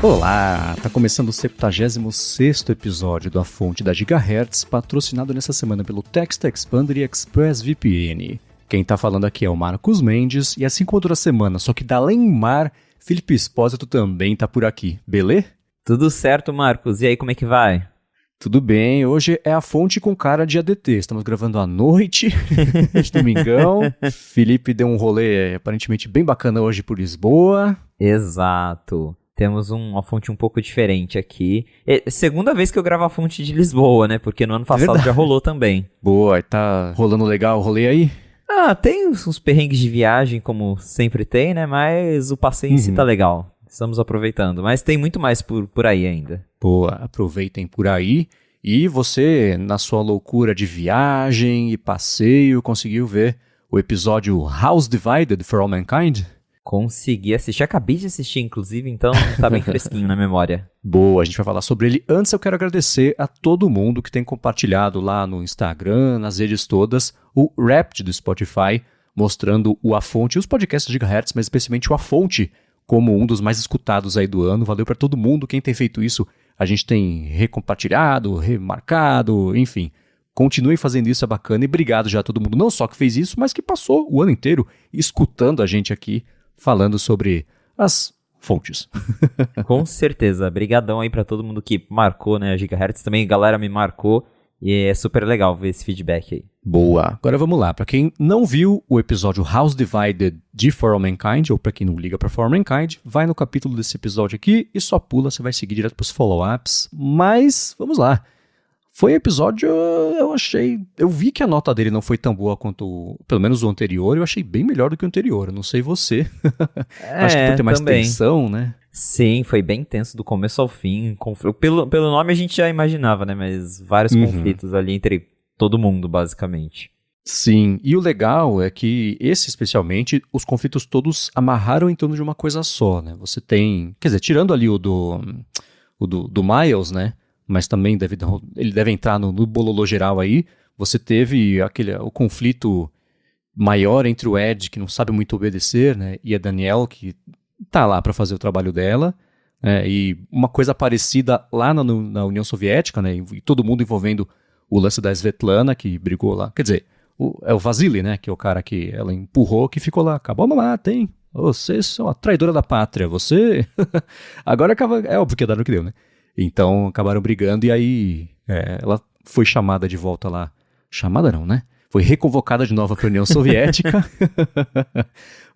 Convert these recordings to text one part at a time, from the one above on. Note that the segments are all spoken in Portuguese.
Olá, tá começando o 76º episódio do A Fonte da Gigahertz, patrocinado nessa semana pelo Text Expander e ExpressVPN. Quem tá falando aqui é o Marcos Mendes, e assim como outra semana, só que da além mar, Felipe Espósito também tá por aqui, beleza? Tudo certo, Marcos. E aí, como é que vai? Tudo bem, hoje é a fonte com cara de ADT, estamos gravando à noite, de domingão. Felipe deu um rolê aparentemente bem bacana hoje por Lisboa. Exato. Temos uma fonte um pouco diferente aqui. É segunda vez que eu gravo a fonte de Lisboa, né? Porque no ano passado já rolou também. Boa, tá rolando legal o rolê aí? Tem uns perrengues de viagem, como sempre tem, né? Mas o passeio em si tá legal. Estamos aproveitando. Mas tem muito mais por aí ainda. Boa, aproveitem por aí. E você, na sua loucura de viagem e passeio, conseguiu ver o episódio House Divided for All Mankind? Consegui assistir. Acabei de assistir, inclusive, então tá bem fresquinho na memória. Boa, a gente vai falar sobre ele. Antes eu quero agradecer a todo mundo que tem compartilhado lá no Instagram, nas redes todas, o Wrapped do Spotify, mostrando o A Fonte e os podcasts de Gigahertz, mas especialmente o A Fonte, como um dos mais escutados aí do ano. Valeu para todo mundo. Quem tem feito isso, a gente tem recompartilhado, remarcado, enfim. Continuem fazendo isso, é bacana. E obrigado já a todo mundo, não só que fez isso, mas que passou o ano inteiro escutando a gente aqui, falando sobre as fontes. Com certeza. Brigadão aí pra todo mundo que marcou, né, a Gigahertz. Também a galera me marcou e é super legal ver esse feedback aí. Boa. Agora vamos lá. Pra quem não viu o episódio House Divided de For All Mankind, ou pra quem não liga pra For All Mankind, vai no capítulo desse episódio aqui e só pula, você vai seguir direto pros follow-ups. Mas, vamos lá. Foi um episódio, eu vi que a nota dele não foi tão boa quanto, pelo menos o anterior, eu achei bem melhor do que o anterior, eu não sei você. Acho que por ter mais também. tensão, né? Sim, foi bem tenso do começo ao fim. Pelo nome a gente já imaginava, né? Mas vários conflitos ali entre todo mundo, basicamente. Sim, e o legal é que esse especialmente, os conflitos todos amarraram em torno de uma coisa só, né? Você tem, quer dizer, tirando ali o do Miles, né? Mas também ele deve entrar no bololô geral aí. Você teve o conflito maior entre o Ed, que não sabe muito obedecer, né, e a Danielle, que tá lá para fazer o trabalho dela. E uma coisa parecida lá na União Soviética, né, e todo mundo envolvendo o lance da Svetlana, que brigou lá. Quer dizer, é o Vasily, né, que é o cara que ela empurrou, que ficou lá. Acabou a mamata, hein? Você é uma traidora da pátria, você... Agora acaba... É óbvio que é no que deu, né? Então acabaram brigando e aí ela foi chamada de volta lá. Chamada não, né? Foi reconvocada de novo para a União Soviética.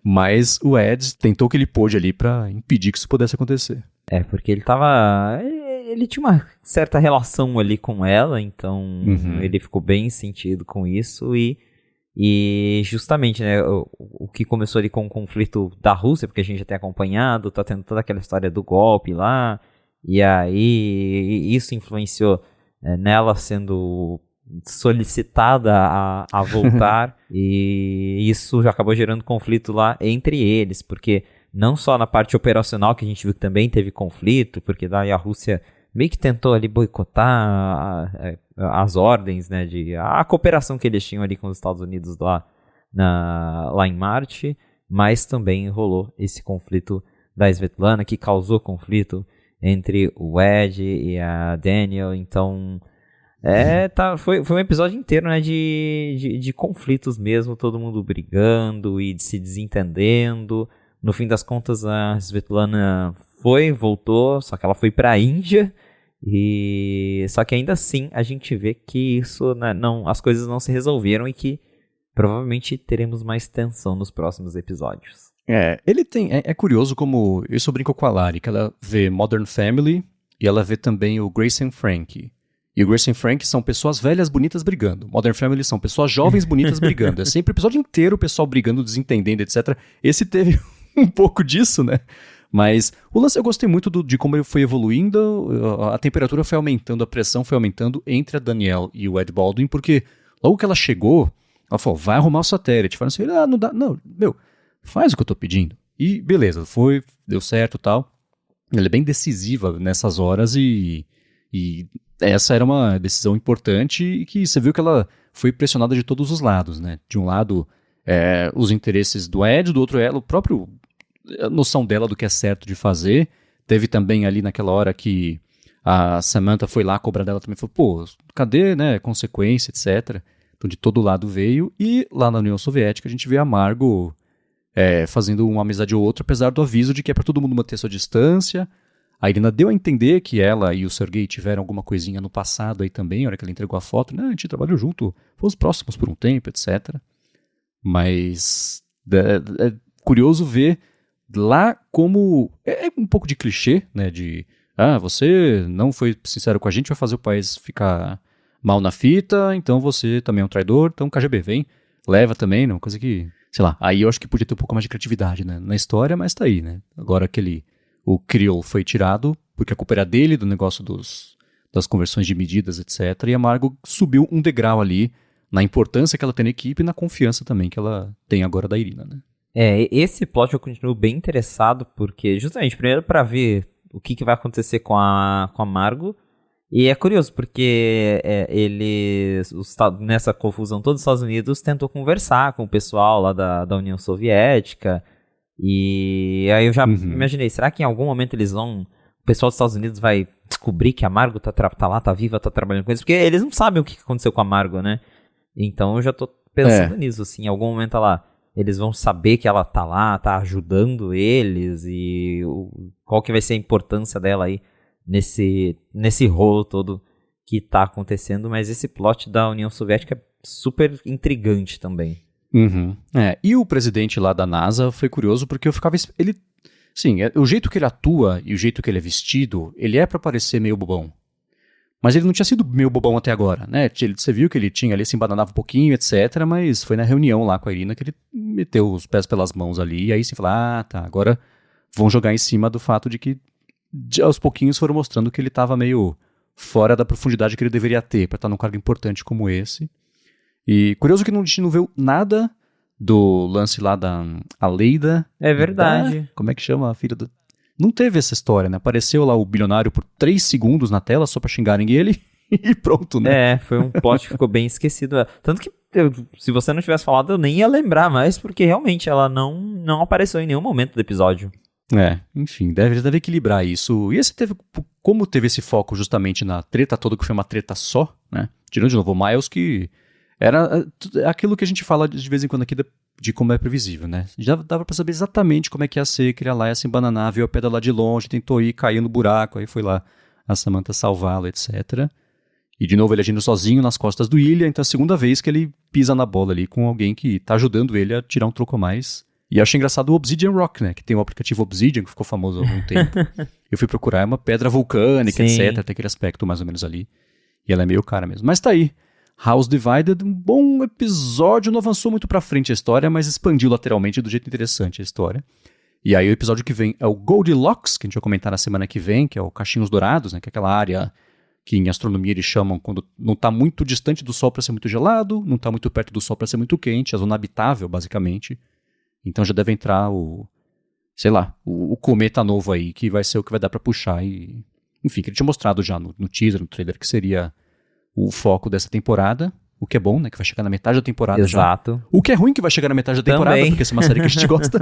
Mas o Ed tentou o que ele pôde ali para impedir que isso pudesse acontecer. Porque ele tinha uma certa relação ali com ela, então ele ficou bem sentido com isso e justamente, né, o que começou ali com o conflito da Rússia, porque a gente já tem acompanhado, tá tendo toda aquela história do golpe lá. E aí isso influenciou nela sendo solicitada a voltar e isso já acabou gerando conflito lá entre eles, porque não só na parte operacional que a gente viu que também teve conflito, porque daí a Rússia meio que tentou ali boicotar as ordens, né, a cooperação que eles tinham ali com os Estados Unidos lá em Marte, mas também rolou esse conflito da Svetlana que causou conflito entre o Ed e a Daniel, então foi um episódio inteiro, né, de conflitos mesmo, todo mundo brigando e se desentendendo. No fim das contas a Svetlana voltou, só que ela foi pra Índia, só que ainda assim a gente vê que isso, né, as coisas não se resolveram e que provavelmente teremos mais tensão nos próximos episódios. Ele tem. É curioso como. Isso eu brinco com a Lari, que ela vê Modern Family e ela vê também o Grace and Frankie. E o Grace and Frankie são pessoas velhas, bonitas brigando. Modern Family são pessoas jovens, bonitas brigando. É sempre o episódio inteiro o pessoal brigando, desentendendo, etc. Esse teve um pouco disso, né? Mas o lance eu gostei muito de como ele foi evoluindo, a temperatura foi aumentando, a pressão foi aumentando entre a Danielle e o Ed Baldwin, porque logo que ela chegou, ela falou, vai arrumar o satélite. Falaram assim, não dá, não, faz o que eu tô pedindo. E beleza, deu certo e tal. Ela é bem decisiva nessas horas e essa era uma decisão importante e que você viu que ela foi pressionada de todos os lados, né? De um lado, os interesses do Ed, do outro, a própria noção dela do que é certo de fazer. Teve também ali naquela hora que a Samantha foi lá cobrar dela também, falou, pô, cadê, né, consequência, etc. Então de todo lado veio, e lá na União Soviética a gente vê a Margot fazendo uma amizade ou outra, apesar do aviso de que é pra todo mundo manter sua distância. A Irina deu a entender que ela e o Sergei tiveram alguma coisinha no passado aí também, a hora que ela entregou a foto, né, a gente trabalhou junto, fomos próximos por um tempo, etc. Mas é curioso ver lá como é um pouco de clichê, né, de você não foi sincero com a gente, vai fazer o país ficar mal na fita, então você também é um traidor, então KGB, vem, leva também, não, coisa que, sei lá, aí eu acho que podia ter um pouco mais de criatividade, né, na história, mas tá aí, né, agora o Krill foi tirado, porque a culpa era dele, do negócio das conversões de medidas, etc, e a Margot subiu um degrau ali, na importância que ela tem na equipe e na confiança também que ela tem agora da Irina, né. Esse plot eu continuo bem interessado, porque justamente, primeiro pra ver o que vai acontecer com a Margot, e é curioso, porque nessa confusão toda, os Estados Unidos tentou conversar com o pessoal lá da União Soviética, e aí eu já imaginei, será que em algum momento o pessoal dos Estados Unidos vai descobrir que a Margot tá lá, tá viva, tá trabalhando com eles, porque eles não sabem o que aconteceu com a Margot, né? Então eu já tô pensando nisso, assim, em algum momento eles vão saber que ela tá lá, tá ajudando eles, e qual que vai ser a importância dela aí nesse rolo todo que tá acontecendo, mas esse plot da União Soviética é super intrigante também. E o presidente lá da NASA foi curioso porque eu ficava... Sim, o jeito que ele atua e o jeito que ele é vestido, ele é pra parecer meio bobão. Mas ele não tinha sido meio bobão até agora, né? Você viu que ele tinha ali, se embananava um pouquinho, etc. Mas foi na reunião lá com a Irina que ele meteu os pés pelas mãos ali. E aí você fala, tá, agora vão jogar em cima do fato de que aos pouquinhos foram mostrando que ele estava meio fora da profundidade que ele deveria ter para estar num cargo importante como esse. E curioso que a gente não viu nada do lance lá da Aleida. É verdade. Como é que chama a filha do... Não teve essa história, né? Apareceu lá o bilionário por 3 segundos na tela só pra xingarem ele e pronto, né? Foi um plot que ficou bem esquecido. Tanto que se você não tivesse falado, eu nem ia lembrar mais, porque realmente ela não apareceu em nenhum momento do episódio. Enfim, deve equilibrar isso. E como teve esse foco justamente na treta toda, que foi uma treta só, né? Tirando de novo o Miles, que era aquilo que a gente fala de vez em quando aqui de como é previsível, né? Já dava pra saber exatamente como é que ia ser, que ele ia lá, ia se embananar, viu a pedra lá de longe, tentou ir, caiu no buraco, aí foi lá a Samantha salvá-lo, etc. E de novo ele agindo sozinho nas costas do Ilya, então é a segunda vez que ele pisa na bola ali com alguém que tá ajudando ele a tirar um troco a mais. E eu achei engraçado o Obsidian Rock, né? Que tem o aplicativo Obsidian, que ficou famoso há algum tempo. Eu fui procurar, é uma pedra vulcânica, Sim. etc. Tem aquele aspecto mais ou menos ali. E ela é meio cara mesmo. Mas tá aí. House Divided, um bom episódio, não avançou muito pra frente a história, mas expandiu lateralmente do jeito interessante a história. E aí o episódio que vem é o Goldilocks, que a gente vai comentar na semana que vem, que é o Cachinhos Dourados, né? Que é aquela área que em astronomia eles chamam quando não tá muito distante do Sol para ser muito gelado, não tá muito perto do Sol para ser muito quente, a zona habitável, basicamente. Então já deve entrar o cometa novo aí, que vai ser o que vai dar pra puxar. Enfim, que ele tinha mostrado já no teaser, no trailer, que seria o foco dessa temporada. O que é bom, né? Que vai chegar na metade da temporada. Exato. Já. O que é ruim que vai chegar na metade da temporada, Também. porque essa é uma série que a gente gosta.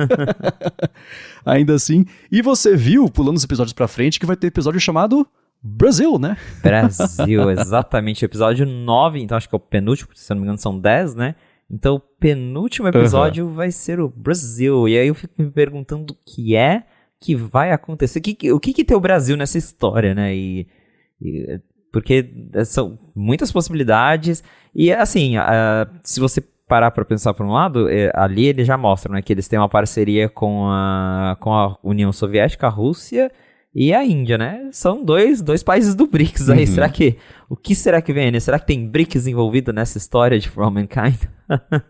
Ainda assim. E você viu, pulando os episódios pra frente, que vai ter episódio chamado Brasil, né? Brasil, exatamente. Episódio 9, então acho que é o penúltimo, se eu não me engano são 10, né? Então o penúltimo episódio vai ser o Brasil. E aí eu fico me perguntando o que é que vai acontecer. O que tem o Brasil nessa história, né? Porque são muitas possibilidades. E assim, se você parar pra pensar por um lado, ali eles já mostram, né, que eles têm uma parceria com a União Soviética, a Rússia e a Índia, né? São dois países do BRICS aí. O que será que vem, né? Será que tem BRICS envolvido nessa história de For All Mankind?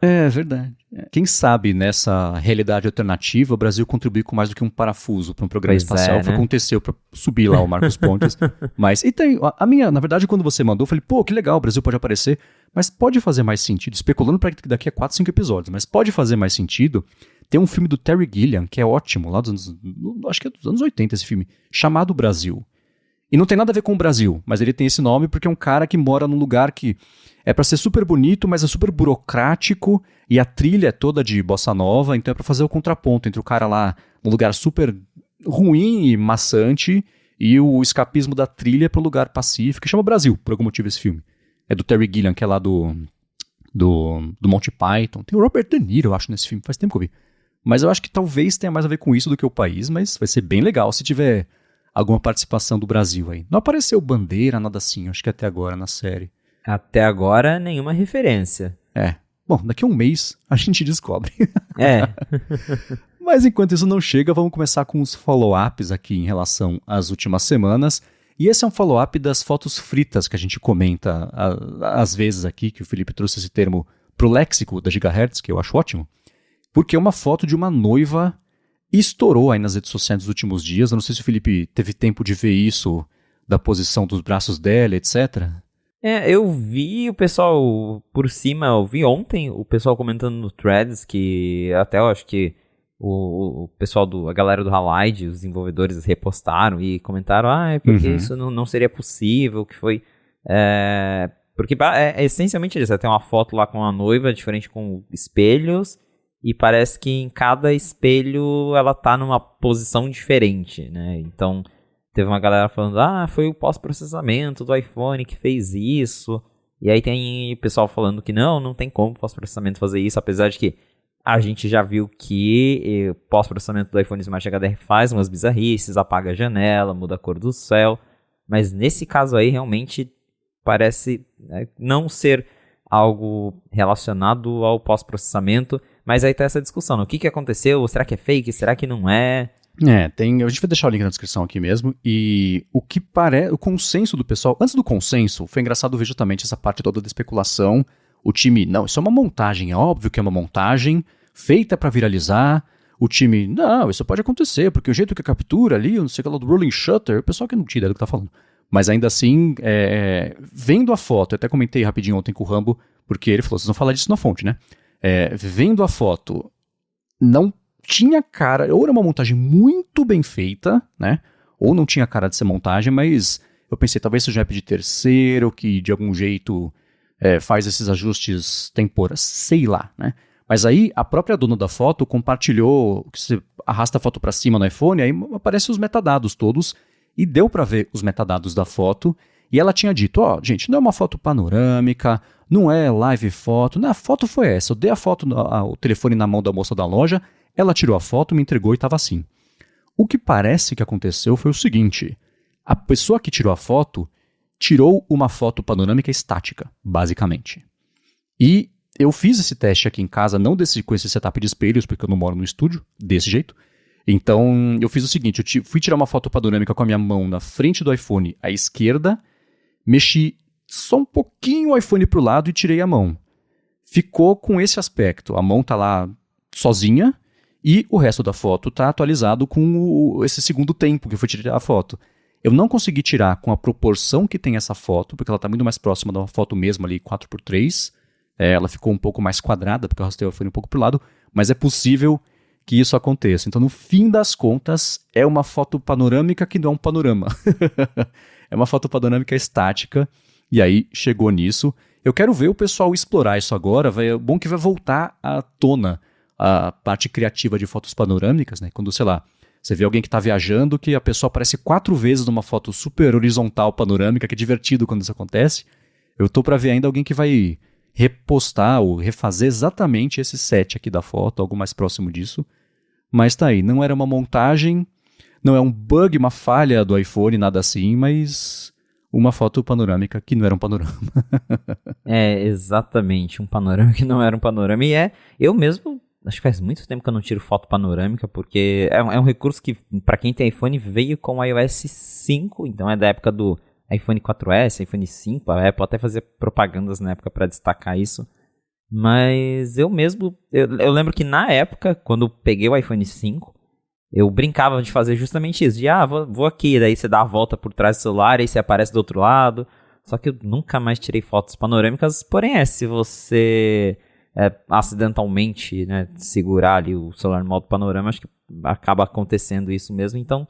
É verdade. Quem sabe nessa realidade alternativa o Brasil contribuir com mais do que um parafuso para um programa espacial. Foi o que aconteceu para subir lá o Marcos Pontes. Mas, e tem, na verdade, quando você mandou, eu falei, pô, que legal, o Brasil pode aparecer, mas pode fazer mais sentido, especulando para daqui a 4, 5 episódios, mas pode fazer mais sentido. Tem um filme do Terry Gilliam, que é ótimo, lá dos anos, acho que é dos anos 80 esse filme, chamado Brasil. E não tem nada a ver com o Brasil, mas ele tem esse nome porque é um cara que mora num lugar que é pra ser super bonito, mas é super burocrático, e a trilha é toda de bossa nova, então é pra fazer o contraponto entre o cara lá num lugar super ruim e maçante, e o escapismo da trilha para um lugar pacífico, que chama Brasil, por algum motivo esse filme. É do Terry Gilliam, que é lá do Monty Python. Tem o Robert De Niro, eu acho, nesse filme, faz tempo que eu vi. Mas eu acho que talvez tenha mais a ver com isso do que o país, mas vai ser bem legal se tiver alguma participação do Brasil aí. Não apareceu bandeira, nada assim, acho que até agora na série. Até agora, nenhuma referência. Bom, daqui a um mês a gente descobre. É. Mas enquanto isso não chega, vamos começar com os follow-ups aqui em relação às últimas semanas. E esse é um follow-up das fotos fritas que a gente comenta às vezes aqui, que o Felipe trouxe esse termo pro léxico da Gigahertz, que eu acho ótimo. Porque é uma foto de uma noiva e estourou aí nas redes sociais nos últimos dias. Eu não sei se o Felipe teve tempo de ver isso, da posição dos braços dela, etc. Eu vi o pessoal por cima, eu vi ontem o pessoal comentando no Threads, que até eu acho que o pessoal, a galera do Halide, os desenvolvedores repostaram e comentaram, porque isso não seria possível, que foi... porque é essencialmente isso, tem uma foto lá com a noiva, diferente com espelhos, e parece que em cada espelho ela tá numa posição diferente, né? Então, teve uma galera falando, foi o pós-processamento do iPhone que fez isso. E aí tem o pessoal falando que não tem como o pós-processamento fazer isso, apesar de que a gente já viu que o pós-processamento do iPhone Smart HDR faz umas bizarrices, apaga a janela, muda a cor do céu. Mas nesse caso aí, realmente, parece não ser algo relacionado ao pós-processamento. Mas aí tá essa discussão, o que aconteceu? Será que é fake? Será que não é? A gente vai deixar o link na descrição aqui mesmo, e o consenso do pessoal, antes do consenso, foi engraçado ver justamente essa parte toda da especulação, o time, não, isso é uma montagem, é óbvio que é uma montagem, feita pra viralizar, o time, não, isso pode acontecer, porque o jeito que captura ali, não sei o que lá do rolling shutter, o pessoal que não tinha ideia do que tá falando, mas ainda assim, vendo a foto, eu até comentei rapidinho ontem com o Rambo, porque ele falou, vocês vão falar disso na fonte, né? Vendo a foto, não tinha cara, ou era uma montagem muito bem feita, né? Ou não tinha cara de ser montagem, mas eu pensei, talvez seja um app de terceiro, que de algum jeito faz esses ajustes temporais, sei lá, né? Mas aí a própria dona da foto compartilhou, que você arrasta a foto para cima no iPhone, aí aparecem os metadados todos, e deu para ver os metadados da foto, e ela tinha dito, gente, não é uma foto panorâmica, não é live foto, não, a foto foi essa, eu dei a foto, o telefone na mão da moça da loja, ela tirou a foto, me entregou e estava assim. O que parece que aconteceu foi o seguinte, a pessoa que tirou a foto, tirou uma foto panorâmica estática, basicamente. E eu fiz esse teste aqui em casa, não com esse setup de espelhos, porque eu não moro no estúdio, desse jeito. Então, eu fiz o seguinte, eu fui tirar uma foto panorâmica com a minha mão na frente do iPhone à esquerda, mexi só um pouquinho o iPhone pro lado e tirei a mão. Ficou com esse aspecto, a mão tá lá sozinha e o resto da foto tá atualizado com esse segundo tempo que eu fui tirar a foto. Eu não consegui tirar com a proporção que tem essa foto, porque ela tá muito mais próxima da foto mesmo ali, 4x3. Ela ficou um pouco mais quadrada, porque eu arrastei o iPhone um pouco pro lado, mas é possível que isso aconteça. Então, no fim das contas, é uma foto panorâmica que não é um panorama. É uma foto panorâmica estática, e aí chegou nisso. Eu quero ver o pessoal explorar isso agora, é bom que vai voltar à tona a parte criativa de fotos panorâmicas, né? Quando, sei lá, você vê alguém que está viajando, que a pessoa aparece 4 vezes numa foto super horizontal panorâmica, que é divertido quando isso acontece. Eu tô para ver ainda alguém que vai repostar ou refazer exatamente esse set aqui da foto, algo mais próximo disso. Mas tá aí, não era uma montagem, não é um bug, uma falha do iPhone, nada assim, mas uma foto panorâmica que não era um panorama. Exatamente, um panorama que não era um panorama. E eu mesmo, acho que faz muito tempo que eu não tiro foto panorâmica, porque é um recurso que, para quem tem iPhone, veio com o iOS 5, então é da época do iPhone 4S, iPhone 5, a Apple até fazia propagandas na época para destacar isso. Mas eu mesmo, eu lembro que na época, quando eu peguei o iPhone 5, eu brincava de fazer justamente isso, de vou aqui, daí você dá a volta por trás do celular, aí você aparece do outro lado. Só que eu nunca mais tirei fotos panorâmicas, porém se você acidentalmente, né, segurar ali o celular no modo panorama, acho que acaba acontecendo isso mesmo. Então,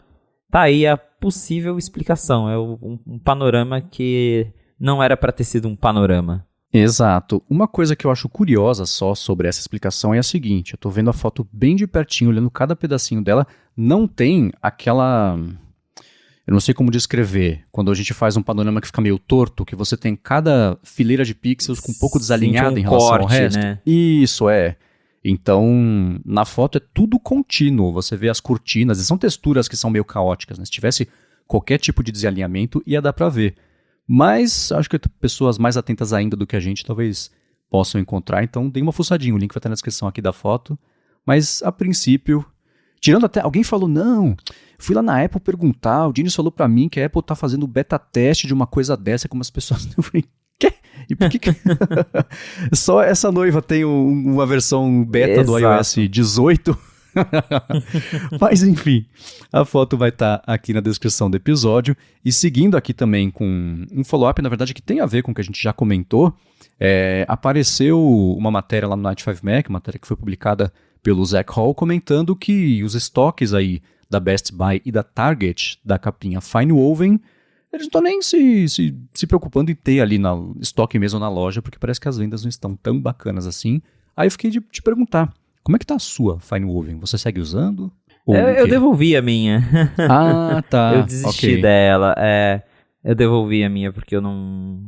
tá aí a possível explicação, um panorama que não era para ter sido um panorama. Exato. Uma coisa que eu acho curiosa só sobre essa explicação é a seguinte, eu tô vendo a foto bem de pertinho, olhando cada pedacinho dela, não tem aquela... Eu não sei como descrever, quando a gente faz um panorama que fica meio torto, que você tem cada fileira de pixels com um pouco desalinhada em relação ao resto. Né? Isso, é. Então, na foto é tudo contínuo, você vê as cortinas, e são texturas que são meio caóticas, né? Se tivesse qualquer tipo de desalinhamento, ia dar pra ver. Mas acho que pessoas mais atentas ainda do que a gente talvez possam encontrar, então dê uma fuçadinha, o link vai estar na descrição aqui da foto. Mas, a princípio, tirando até... Alguém falou, não, fui lá na Apple perguntar, o Diniz falou pra mim que a Apple tá fazendo beta teste de uma coisa dessa, como as pessoas... Eu falei, quê? E por que... Só essa noiva tem uma versão beta do iOS 18? Mas enfim, a foto vai estar aqui na descrição do episódio. E seguindo aqui também com um follow-up, na verdade, que tem a ver com o que a gente já comentou, apareceu uma matéria lá no Night 5 Mac, matéria que foi publicada pelo Zach Hall, comentando que os estoques aí da Best Buy e da Target, da capinha Fine Woven, eles não estão nem se preocupando em ter ali no estoque mesmo na loja, porque parece que as vendas não estão tão bacanas assim. Aí eu fiquei de te perguntar, como é que tá a sua Fine Woven? Você segue usando? Eu devolvi a minha. Ah, tá. Eu desisti dela. Eu devolvi a minha porque eu não...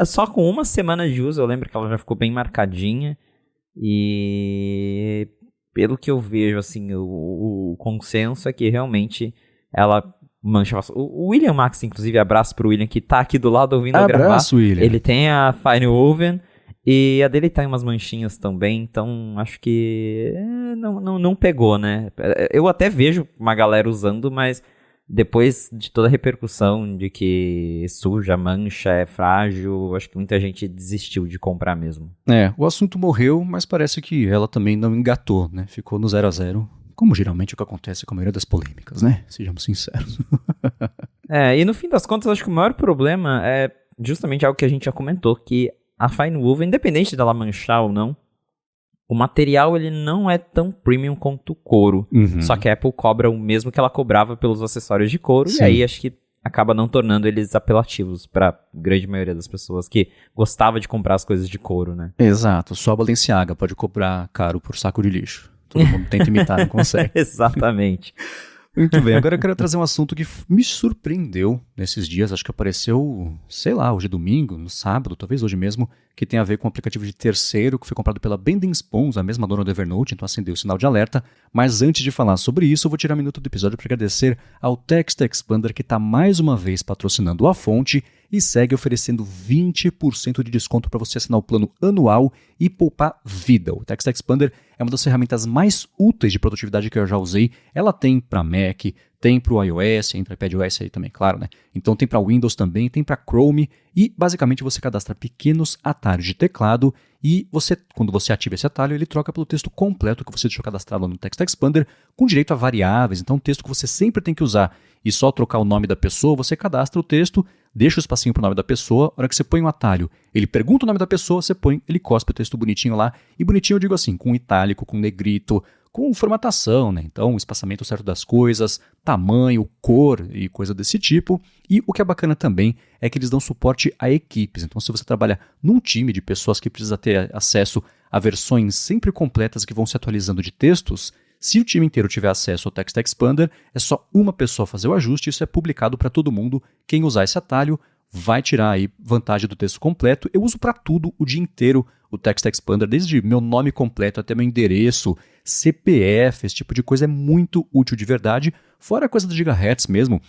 Só com uma semana de uso, eu lembro que ela já ficou bem marcadinha. E pelo que eu vejo, assim, o consenso é que realmente ela mancha. O William Max, inclusive, abraço pro William, que tá aqui do lado ouvindo eu gravar. Abraço, William. Ele tem a Fine Woven e a dele tá em umas manchinhas também, então acho que não pegou, né? Eu até vejo uma galera usando, mas depois de toda a repercussão de que suja, mancha, é frágil, acho que muita gente desistiu de comprar mesmo. O assunto morreu, mas parece que ela também não engatou, né? Ficou no 0-0, como geralmente é o que acontece com a maioria das polêmicas, né? Sejamos sinceros. E no fim das contas, acho que o maior problema é justamente algo que a gente já comentou, que a Fine Woven, independente dela manchar ou não, o material ele não é tão premium quanto o couro. Uhum. Só que a Apple cobra o mesmo que ela cobrava pelos acessórios de couro. Sim. E aí acho que acaba não tornando eles apelativos para a grande maioria das pessoas que gostava de comprar as coisas de couro, né? Exato. Só a Balenciaga pode cobrar caro por saco de lixo. Todo mundo tenta imitar, não consegue. Exatamente. Muito bem, agora eu quero trazer um assunto que me surpreendeu nesses dias, acho que apareceu, sei lá, hoje é domingo, no sábado, talvez hoje mesmo, que tem a ver com um aplicativo de terceiro que foi comprado pela Bending Spoons, a mesma dona do Evernote, então acendeu o sinal de alerta, mas antes de falar sobre isso, eu vou tirar um minuto do episódio para agradecer ao Text Expander, que está mais uma vez patrocinando a fonte e segue oferecendo 20% de desconto para você assinar o plano anual e poupar vida. O Text Expander é uma das ferramentas mais úteis de produtividade que eu já usei. Ela tem para Mac, tem para o iOS, entra iPadOS aí também, claro, né? Então tem para Windows também, tem para Chrome e basicamente você cadastra pequenos atalhos de teclado e você, quando você ativa esse atalho, ele troca pelo texto completo que você deixou cadastrado no Text Expander com direito a variáveis, então um texto que você sempre tem que usar e só trocar o nome da pessoa, você cadastra o texto, deixa o espacinho pro nome da pessoa, a hora que você põe um atalho, ele pergunta o nome da pessoa, você põe, ele cospe o texto bonitinho lá, e bonitinho eu digo assim, com itálico, com negrito, com formatação, né? Então o espaçamento certo das coisas, tamanho, cor e coisa desse tipo. E o que é bacana também é que eles dão suporte a equipes, então se você trabalha num time de pessoas que precisa ter acesso a versões sempre completas que vão se atualizando de textos, se o time inteiro tiver acesso ao Text Expander, é só uma pessoa fazer o ajuste, isso é publicado para todo mundo. Quem usar esse atalho vai tirar aí vantagem do texto completo. Eu uso para tudo o dia inteiro o Text Expander, desde meu nome completo até meu endereço, CPF, esse tipo de coisa é muito útil de verdade. Fora a coisa do gigahertz mesmo,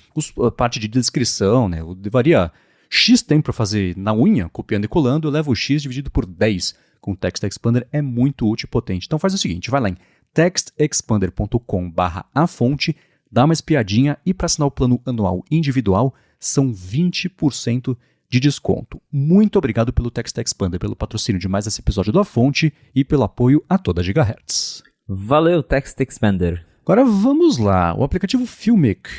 a parte de descrição, né? Eu levaria X tempo para fazer na unha, copiando e colando, eu levo o X dividido por 10 com o Text Expander, é muito útil e potente. Então faz o seguinte, vai lá em textexpander.com/afonte, dá uma espiadinha e para assinar o plano anual individual são 20% de desconto. Muito obrigado pelo Text Expander, pelo patrocínio de mais esse episódio do A Fonte e pelo apoio a toda a Gigahertz. Valeu, Text Expander. Agora vamos lá, o aplicativo Filmic,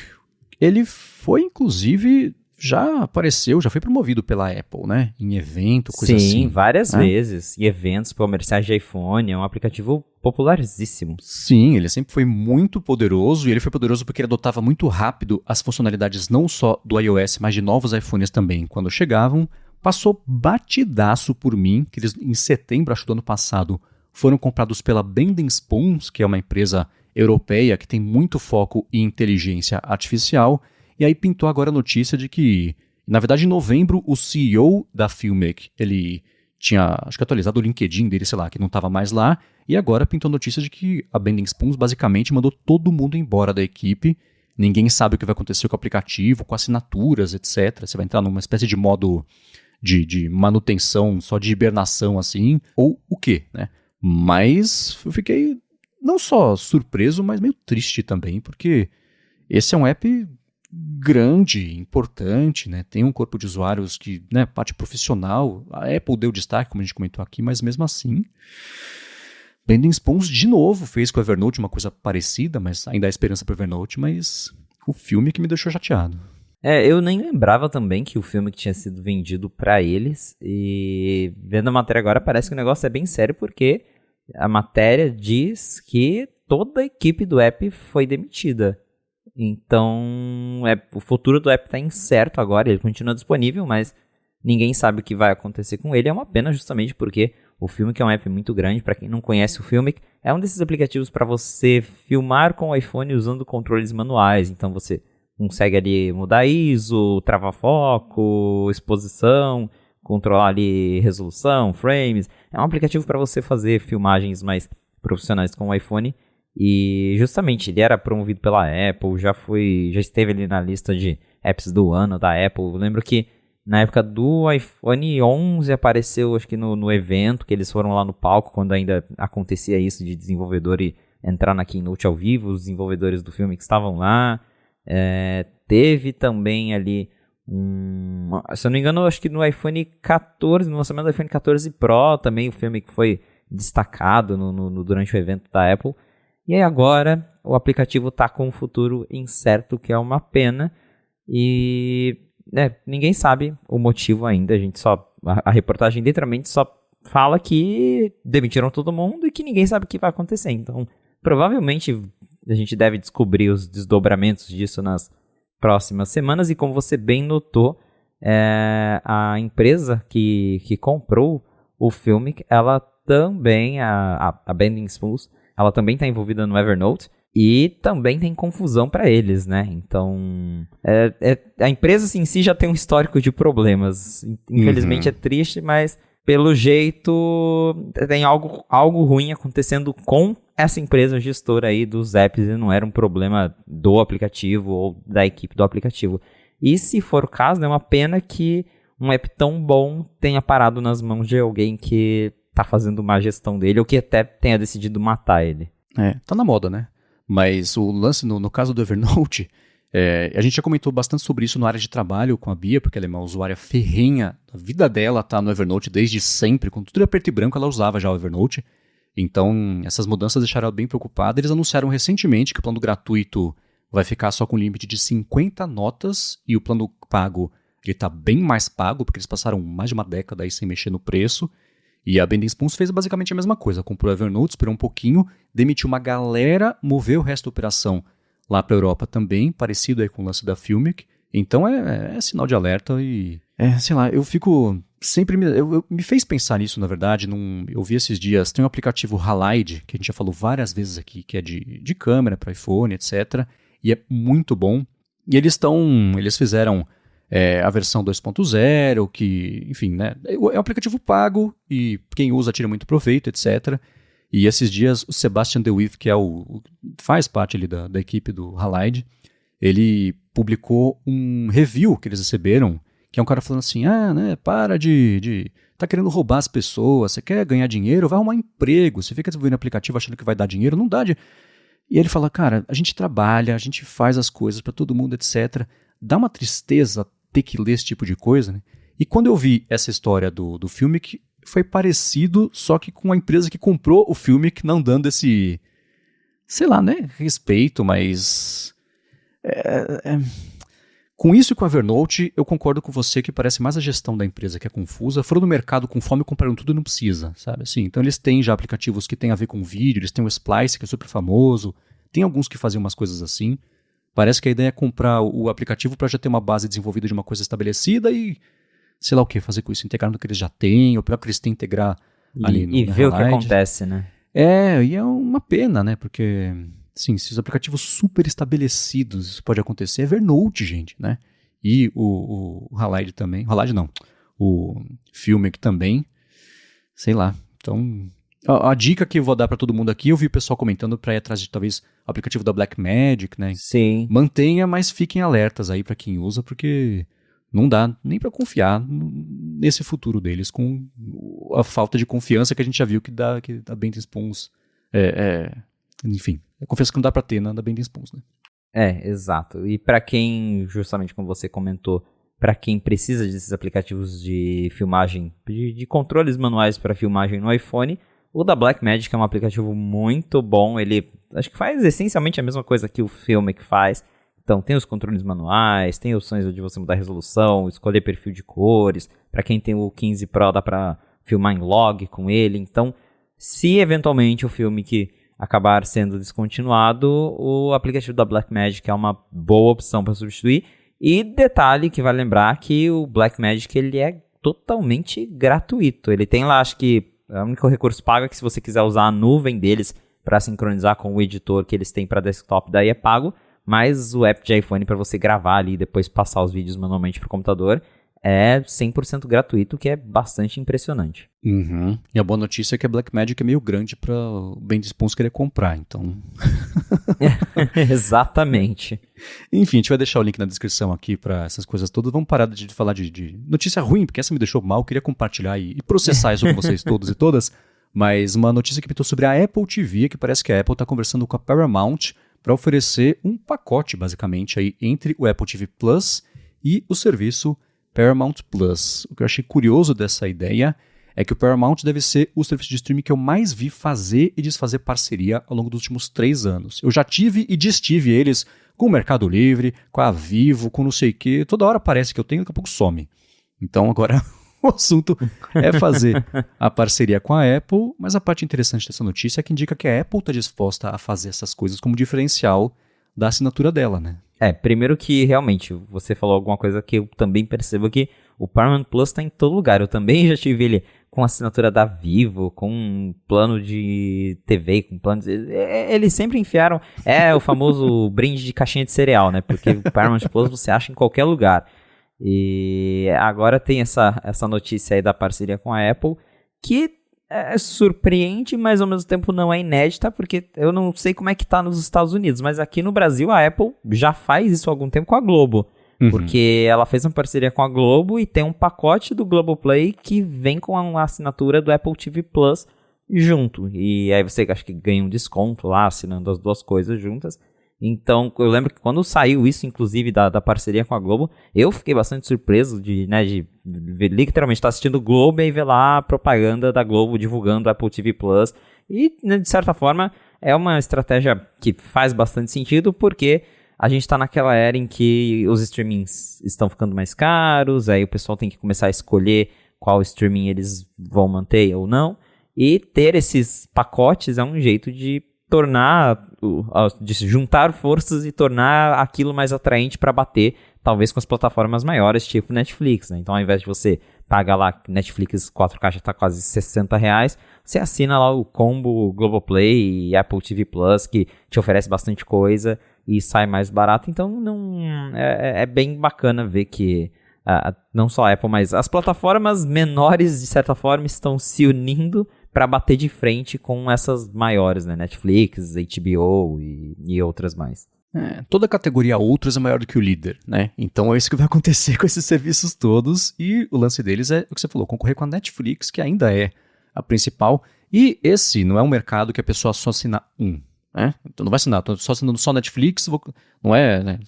ele foi inclusive... já apareceu, já foi promovido pela Apple, né? Em evento, coisa assim. Sim, várias vezes. Em eventos comerciais de iPhone, é um aplicativo popularíssimo. Sim, ele sempre foi muito poderoso, e ele foi poderoso porque ele adotava muito rápido as funcionalidades não só do iOS, mas de novos iPhones também, quando chegavam. passou batidaço por mim, que eles em setembro, acho do ano passado, foram comprados pela Bending Spoons, que é uma empresa europeia que tem muito foco em inteligência artificial, e aí pintou agora a notícia de que, na verdade, em novembro, o CEO da Filmic, ele tinha, acho que atualizado o LinkedIn dele, sei lá, que não estava mais lá, e agora pintou a notícia de que a Bending Spoons basicamente mandou todo mundo embora da equipe. Ninguém sabe o que vai acontecer com o aplicativo, com assinaturas, etc. Você vai entrar numa espécie de modo de manutenção, só de hibernação, assim, ou o quê, né? Mas eu fiquei não só surpreso, mas meio triste também, porque esse é um app grande, importante, né? Tem um corpo de usuários que, né, parte profissional. A Apple deu destaque, como a gente comentou aqui, mas mesmo assim, Bending Spoons de novo fez com o Evernote uma coisa parecida, mas ainda há esperança para o Evernote, mas o filme que me deixou chateado. Eu nem lembrava também que o filme que tinha sido vendido pra eles, e vendo a matéria agora parece que o negócio é bem sério, porque a matéria diz que toda a equipe do app foi demitida. Então, o futuro do app está incerto agora, ele continua disponível, mas ninguém sabe o que vai acontecer com ele. É uma pena justamente porque o Filmic é um app muito grande. Para quem não conhece o Filmic, é um desses aplicativos para você filmar com o iPhone usando controles manuais. Então você consegue ali mudar ISO, travar foco, exposição, controlar ali resolução, frames. É um aplicativo para você fazer filmagens mais profissionais com o iPhone. E justamente ele era promovido pela Apple, já esteve ali na lista de apps do ano da Apple. Eu lembro que na época do iPhone 11 apareceu, acho que no evento, que eles foram lá no palco, quando ainda acontecia isso de desenvolvedor e entrar na Keynote ao vivo, os desenvolvedores do filme que estavam lá. Teve também ali se eu não me engano, acho que no iPhone 14, no lançamento do iPhone 14 Pro também o filme que foi destacado durante o evento da Apple. E aí agora o aplicativo está com um futuro incerto, que é uma pena. E ninguém sabe o motivo ainda. A reportagem literalmente só fala que demitiram todo mundo e que ninguém sabe o que vai acontecer. Então, provavelmente a gente deve descobrir os desdobramentos disso nas próximas semanas. E como você bem notou, a empresa que comprou o Filmic, ela também, a Bending Spoons, ela também está envolvida no Evernote e também tem confusão para eles, né? Então, a empresa em si já tem um histórico de problemas. Infelizmente é triste, mas pelo jeito tem algo ruim acontecendo com essa empresa gestora aí dos apps e não era um problema do aplicativo ou da equipe do aplicativo. E se for o caso, é uma pena que um app tão bom tenha parado nas mãos de alguém que tá fazendo má gestão dele, ou que até tenha decidido matar ele. Tá na moda, né? Mas o lance, no caso do Evernote, a gente já comentou bastante sobre isso na área de trabalho com a Bia, porque ela é uma usuária ferrenha, a vida dela tá no Evernote desde sempre, quando tudo era preto e branco ela usava já o Evernote, então essas mudanças deixaram ela bem preocupada. Eles anunciaram recentemente que o plano gratuito vai ficar só com limite de 50 notas, e o plano pago, ele tá bem mais pago, porque eles passaram mais de uma década aí sem mexer no preço. E a Bending Spoons fez basicamente a mesma coisa, comprou o Evernote, esperou um pouquinho, demitiu uma galera, moveu o resto da operação lá para a Europa também, parecido aí com o lance da Filmic. Então é sinal de alerta e, sei lá, eu fico sempre, me fez pensar nisso, na verdade. Eu vi esses dias, tem um aplicativo Halide, que a gente já falou várias vezes aqui, que é de câmera para iPhone, etc. E é muito bom. E eles fizeram a versão 2.0, que, enfim, né, é um aplicativo pago e quem usa tira muito proveito, etc. E esses dias o Sebastian DeWitt, que faz parte ali da equipe do Halide, ele publicou um review que eles receberam, que é um cara falando assim, né, para de tá querendo roubar as pessoas, você quer ganhar dinheiro, vai arrumar emprego, você fica desenvolvendo aplicativo achando que vai dar dinheiro, não dá. E ele fala, cara, a gente trabalha, a gente faz as coisas para todo mundo, etc. Dá uma tristeza ter que ler esse tipo de coisa, né? E quando eu vi essa história do Filmic, foi parecido, só que com a empresa que comprou o Filmic não dando esse, sei lá, né, respeito, mas com isso e com a Evernote, eu concordo com você que parece mais a gestão da empresa que é confusa. Foram no mercado com fome, compraram tudo e não precisa, sabe? Assim, então eles têm já aplicativos que têm a ver com vídeo, eles têm o Splice, que é super famoso, tem alguns que fazem umas coisas assim. Parece que a ideia é comprar o aplicativo para já ter uma base desenvolvida de uma coisa estabelecida e sei lá o que fazer com isso, integrar no que eles já têm, ou pior que eles têm integrar ali no E ver o que Halide. acontece, né? E é uma pena, né? Porque, sim, se os aplicativos super estabelecidos isso pode acontecer, Evernote, gente, né? E o Halide também, Halide não, o Filmic também, sei lá. Então, a dica que eu vou dar pra todo mundo aqui, eu vi o pessoal comentando pra ir atrás de talvez o aplicativo da Blackmagic, né? Sim. Mantenha, mas fiquem alertas aí pra quem usa, porque não dá nem pra confiar nesse futuro deles com a falta de confiança que a gente já viu que a Bending Spoons enfim, a confiança que não dá pra ter na Bending Spoons, né? Exato. E pra quem, justamente como você comentou, pra quem precisa desses aplicativos de filmagem, de controles manuais para filmagem no iPhone, o da Blackmagic é um aplicativo muito bom. Ele acho que faz essencialmente a mesma coisa que o Filmic faz. Então tem os controles manuais, tem opções de você mudar a resolução, escolher perfil de cores. Para quem tem o 15 Pro dá para filmar em log com ele. Então, se eventualmente o Filmic acabar sendo descontinuado, o aplicativo da Blackmagic é uma boa opção para substituir. E detalhe que vai lembrar que o Blackmagic ele é totalmente gratuito. Ele tem lá, acho que o único recurso pago é que se você quiser usar a nuvem deles para sincronizar com o editor que eles têm para desktop, daí é pago. Mas o app de iPhone para você gravar ali e depois passar os vídeos manualmente para o computador é 100% gratuito, que é bastante impressionante. Uhum. E a boa notícia é que a Blackmagic é meio grande para o Bending Spoons querer comprar, então... Exatamente. Enfim, a gente vai deixar o link na descrição aqui para essas coisas todas. Vamos parar de falar de notícia ruim, porque essa me deixou mal, eu queria compartilhar e processar isso com vocês todos e todas. Mas uma notícia que pintou sobre a Apple TV, que parece que a Apple está conversando com a Paramount para oferecer um pacote, basicamente, aí, entre o Apple TV Plus e o serviço Paramount Plus. O que eu achei curioso dessa ideia é que o Paramount deve ser o serviço de streaming que eu mais vi fazer e desfazer parceria ao longo dos últimos 3 anos. Eu já tive e destive eles com o Mercado Livre, com a Vivo, com não sei o que. Toda hora parece que eu tenho, daqui a pouco some. Então agora o assunto é fazer a parceria com a Apple, mas a parte interessante dessa notícia é que indica que a Apple está disposta a fazer essas coisas como diferencial da assinatura dela, né? Primeiro que realmente você falou alguma coisa que eu também percebo que o Paramount Plus está em todo lugar. Eu também já tive ele com assinatura da Vivo, com um plano de TV, com plano de... Eles sempre enfiaram, o famoso brinde de caixinha de cereal, né? Porque o Paramount Plus você acha em qualquer lugar. E agora tem essa notícia aí da parceria com a Apple, que surpreende, mas ao mesmo tempo não é inédita, porque eu não sei como é que tá nos Estados Unidos, mas aqui no Brasil a Apple já faz isso há algum tempo com a Globo. Porque ela fez uma parceria com a Globo e tem um pacote do Globoplay que vem com a assinatura do Apple TV Plus junto. E aí você acho que ganha um desconto lá, assinando as duas coisas juntas. Então, eu lembro que quando saiu isso, inclusive, da parceria com a Globo, eu fiquei bastante surpreso de literalmente estar assistindo o Globo e ver lá a propaganda da Globo divulgando o Apple TV Plus. E, né, de certa forma, é uma estratégia que faz bastante sentido, porque a gente está naquela era em que os streamings estão ficando mais caros, aí o pessoal tem que começar a escolher qual streaming eles vão manter ou não. E ter esses pacotes é um jeito de de juntar forças e tornar aquilo mais atraente para bater, talvez com as plataformas maiores, tipo Netflix, né? Então, ao invés de você pagar lá, Netflix 4K já tá quase R$60, você assina lá o combo Globoplay e Apple TV Plus, que te oferece bastante coisa e sai mais barato. Então, é bem bacana ver que não só a Apple, mas as plataformas menores, de certa forma, estão se unindo para bater de frente com essas maiores, né? Netflix, HBO e outras mais. Toda categoria outras é maior do que o líder, né? Então é isso que vai acontecer com esses serviços todos. E o lance deles é o que você falou, concorrer com a Netflix, que ainda é a principal. E esse não é um mercado que a pessoa só assina né? Então não vai assinar, tô só assinando só Netflix, não é, né?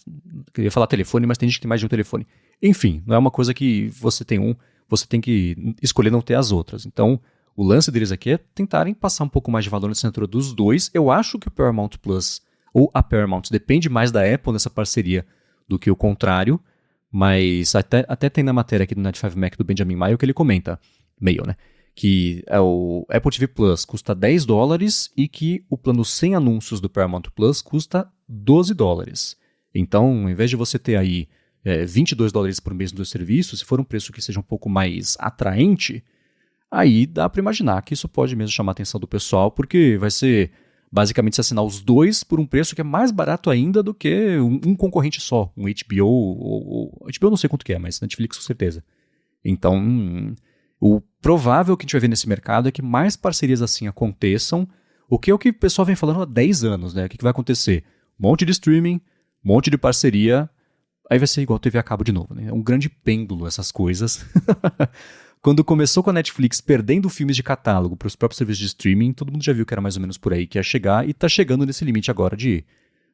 Eu ia falar telefone, mas tem gente que tem mais de um telefone. Enfim, não é uma coisa que você tem você tem que escolher não ter as outras. Então, o lance deles aqui é tentarem passar um pouco mais de valor na assinatura dos dois. Eu acho que o Paramount Plus ou a Paramount depende mais da Apple nessa parceria do que o contrário, mas até tem na matéria aqui do 95Mac do Benjamin Mayo que ele comenta, né? Que o Apple TV Plus custa $10 e que o plano sem anúncios do Paramount Plus custa $12. Então, ao invés de você ter aí $22 por mês no teu serviço, se for um preço que seja um pouco mais atraente, aí dá para imaginar que isso pode mesmo chamar a atenção do pessoal, porque vai ser basicamente se assinar os dois por um preço que é mais barato ainda do que um concorrente só, um HBO, ou HBO não sei quanto que é, mas Netflix com certeza. Então, o provável que a gente vai ver nesse mercado é que mais parcerias assim aconteçam, o que é o que o pessoal vem falando há 10 anos, né? O que vai acontecer? Um monte de streaming, um monte de parceria, aí vai ser igual TV a cabo de novo, né? É um grande pêndulo essas coisas. Quando começou com a Netflix perdendo filmes de catálogo para os próprios serviços de streaming, todo mundo já viu que era mais ou menos por aí que ia chegar, e está chegando nesse limite agora de,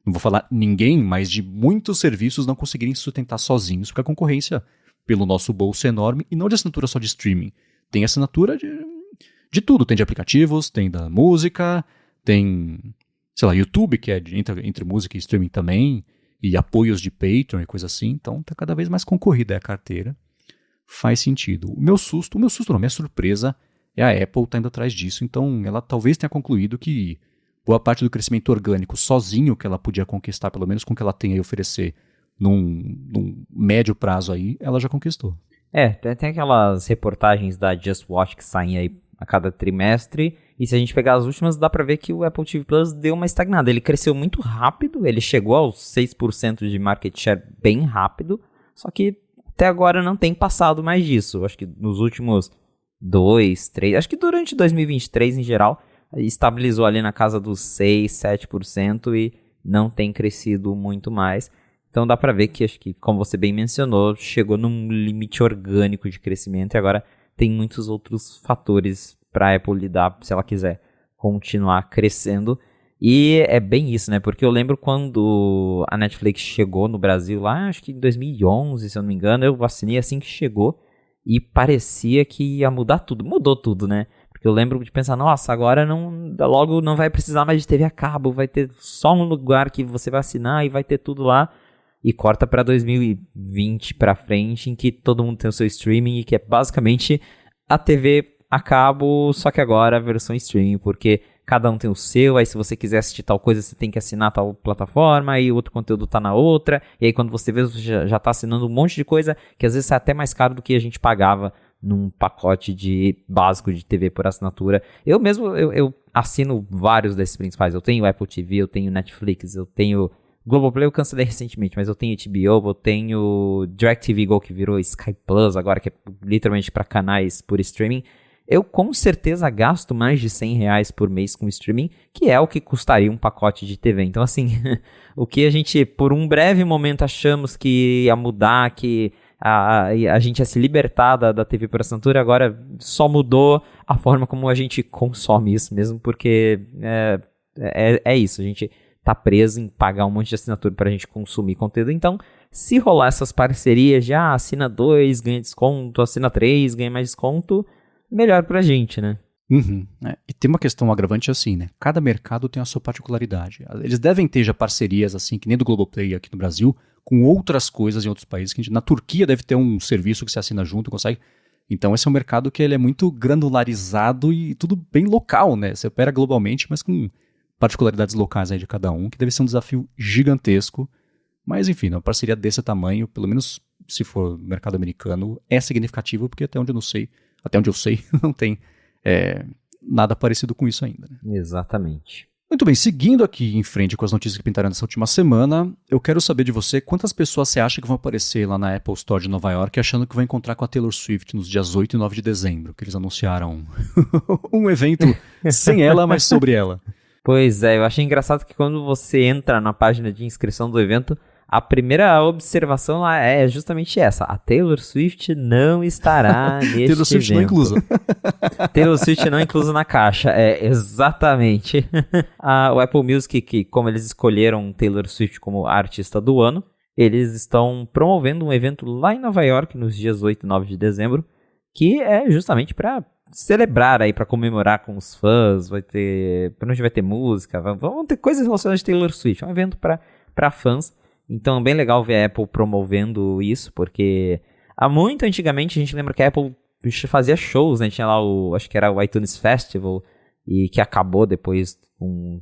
não vou falar ninguém, mas de muitos serviços não conseguirem se sustentar sozinhos, porque a concorrência pelo nosso bolso é enorme, e não de assinatura só de streaming. Tem assinatura de tudo, tem de aplicativos, tem da música, tem, sei lá, YouTube, que é entre música e streaming também, e apoios de Patreon e coisa assim, então tá cada vez mais concorrida a carteira. Faz sentido. Minha surpresa é a Apple tá indo atrás disso, então ela talvez tenha concluído que boa parte do crescimento orgânico sozinho que ela podia conquistar, pelo menos com o que ela tem a oferecer num médio prazo aí, ela já conquistou. Tem aquelas reportagens da Just Watch que saem aí a cada trimestre, e se a gente pegar as últimas, dá pra ver que o Apple TV Plus deu uma estagnada. Ele cresceu muito rápido, ele chegou aos 6% de market share bem rápido, só que até agora não tem passado mais disso. Acho que nos últimos 2, 3, acho que durante 2023 em geral, estabilizou ali na casa dos 6, 7% e não tem crescido muito mais. Então dá pra ver que, acho que, como você bem mencionou, chegou num limite orgânico de crescimento e agora tem muitos outros fatores para a Apple lidar se ela quiser continuar crescendo. E é bem isso, né? Porque eu lembro quando a Netflix chegou no Brasil lá, acho que em 2011, se eu não me engano, eu assinei assim que chegou e parecia que ia mudar tudo. Mudou tudo, né? Porque eu lembro de pensar, nossa, agora logo não vai precisar mais de TV a cabo, vai ter só um lugar que você vai assinar e vai ter tudo lá. E corta para 2020 para frente, em que todo mundo tem o seu streaming e que é basicamente a TV a cabo, só que agora a versão streaming, porque cada um tem o seu, aí se você quiser assistir tal coisa, você tem que assinar tal plataforma, aí outro conteúdo tá na outra, e aí quando você vê, você já tá assinando um monte de coisa, que às vezes é até mais caro do que a gente pagava num pacote básico de TV por assinatura. Eu mesmo, eu assino vários desses principais, eu tenho Apple TV, eu tenho Netflix, eu tenho Globoplay, eu cancelei recentemente, mas eu tenho HBO, eu tenho DirecTV Go, que virou Sky Plus agora, que é literalmente para canais por streaming. Eu com certeza gasto mais de R$100 por mês com streaming, que é o que custaria um pacote de TV. Então, assim, o que a gente, por um breve momento, achamos que ia mudar, que a gente ia se libertar da TV por assinatura, agora só mudou a forma como a gente consome isso mesmo, porque é isso, a gente tá preso em pagar um monte de assinatura pra gente consumir conteúdo. Então, se rolar essas parcerias de assina 2, ganha desconto, assina 3, ganha mais desconto, melhor pra gente, né? Uhum. E tem uma questão agravante assim, né? Cada mercado tem a sua particularidade. Eles devem ter já parcerias assim, que nem do Globoplay aqui no Brasil, com outras coisas em outros países. Na Turquia deve ter um serviço que você assina junto, consegue. Então esse é um mercado que ele é muito granularizado e tudo bem local, né? Você opera globalmente, mas com particularidades locais aí de cada um, que deve ser um desafio gigantesco. Mas enfim, uma parceria desse tamanho, pelo menos se for mercado americano, é significativo, porque até onde eu sei, não tem nada parecido com isso ainda. Né? Exatamente. Muito bem, seguindo aqui em frente com as notícias que pintaram nessa última semana, eu quero saber de você quantas pessoas você acha que vão aparecer lá na Apple Store de Nova York achando que vão encontrar com a Taylor Swift nos dias 8 e 9 de dezembro, que eles anunciaram um evento sem ela, mas sobre ela. Pois é, eu achei engraçado que quando você entra na página de inscrição do evento, a primeira observação lá é justamente essa. A Taylor Swift não estará neste Taylor Swift evento. não inclusa. Taylor Swift não inclusa na caixa. Exatamente. O Apple Music, que como eles escolheram Taylor Swift como artista do ano, eles estão promovendo um evento lá em Nova York nos dias 8 e 9 de dezembro, que é justamente para celebrar aí, para comemorar com os fãs. Provavelmente vai ter música, vão ter coisas relacionadas a Taylor Swift. É um evento para fãs. Então é bem legal ver a Apple promovendo isso, porque muito antigamente a gente lembra que a Apple fazia shows, né? Tinha lá acho que era o iTunes Festival, e que acabou depois,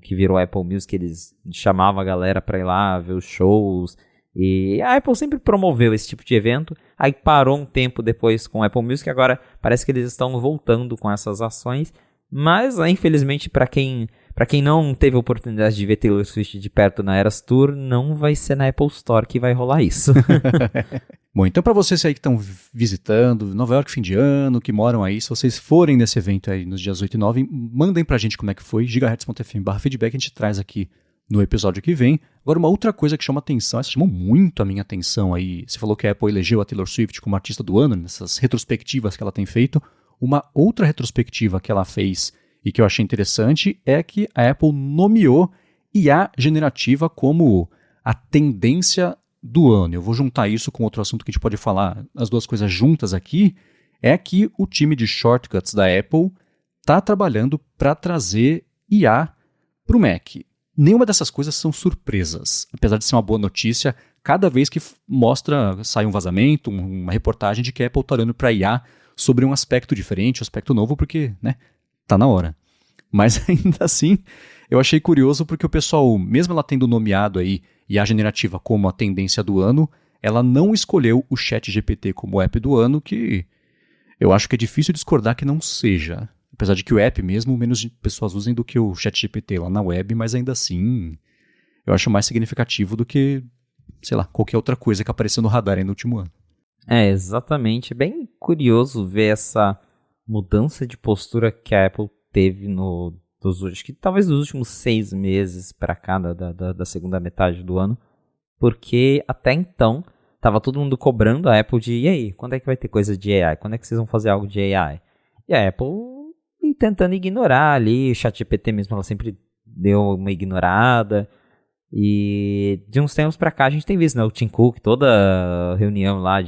que virou a Apple Music, eles chamavam a galera pra ir lá ver os shows, E a Apple sempre promoveu esse tipo de evento, aí parou um tempo depois com o Apple Music, agora parece que eles estão voltando com essas ações, mas infelizmente para quem não teve a oportunidade de ver Taylor Swift de perto na Eras Tour, não vai ser na Apple Store que vai rolar isso. Bom, então para vocês aí que estão visitando Nova York fim de ano, que moram aí, se vocês forem nesse evento aí nos dias 8 e 9, mandem pra gente como é que foi, gigahertz.fm/feedback, a gente traz aqui no episódio que vem. Agora, uma outra coisa que chama atenção, essa chamou muito a minha atenção aí, você falou que a Apple elegeu a Taylor Swift como artista do ano, nessas retrospectivas que ela tem feito. Uma outra retrospectiva que ela fez e que eu achei interessante é que a Apple nomeou IA generativa como a tendência do ano. Eu vou juntar isso com outro assunto que a gente pode falar, as duas coisas juntas aqui, é que o time de shortcuts da Apple está trabalhando para trazer IA para o Mac. Nenhuma dessas coisas são surpresas. Apesar de ser uma boa notícia, cada vez que sai um vazamento, uma reportagem de que a Apple está olhando para IA sobre um aspecto diferente, um aspecto novo, porque, né, tá na hora. Mas ainda assim, eu achei curioso porque o pessoal, mesmo ela tendo nomeado aí IA generativa como a tendência do ano, ela não escolheu o ChatGPT como o app do ano, que eu acho que é difícil discordar que não seja. Apesar de que o app mesmo, menos pessoas usem do que o ChatGPT lá na web, mas ainda assim, eu acho mais significativo do que, sei lá, qualquer outra coisa que apareceu no radar aí no último ano. É, exatamente. Bem curioso ver essa mudança de postura que a Apple teve talvez dos últimos 6 meses para cá, da segunda metade do ano, porque até então tava todo mundo cobrando a Apple de, e aí, quando é que vai ter coisa de AI? Quando é que vocês vão fazer algo de AI? E a Apple tentando ignorar ali, o ChatGPT mesmo, ela sempre deu uma ignorada. E de uns tempos pra cá a gente tem visto, né, o Tim Cook, toda reunião lá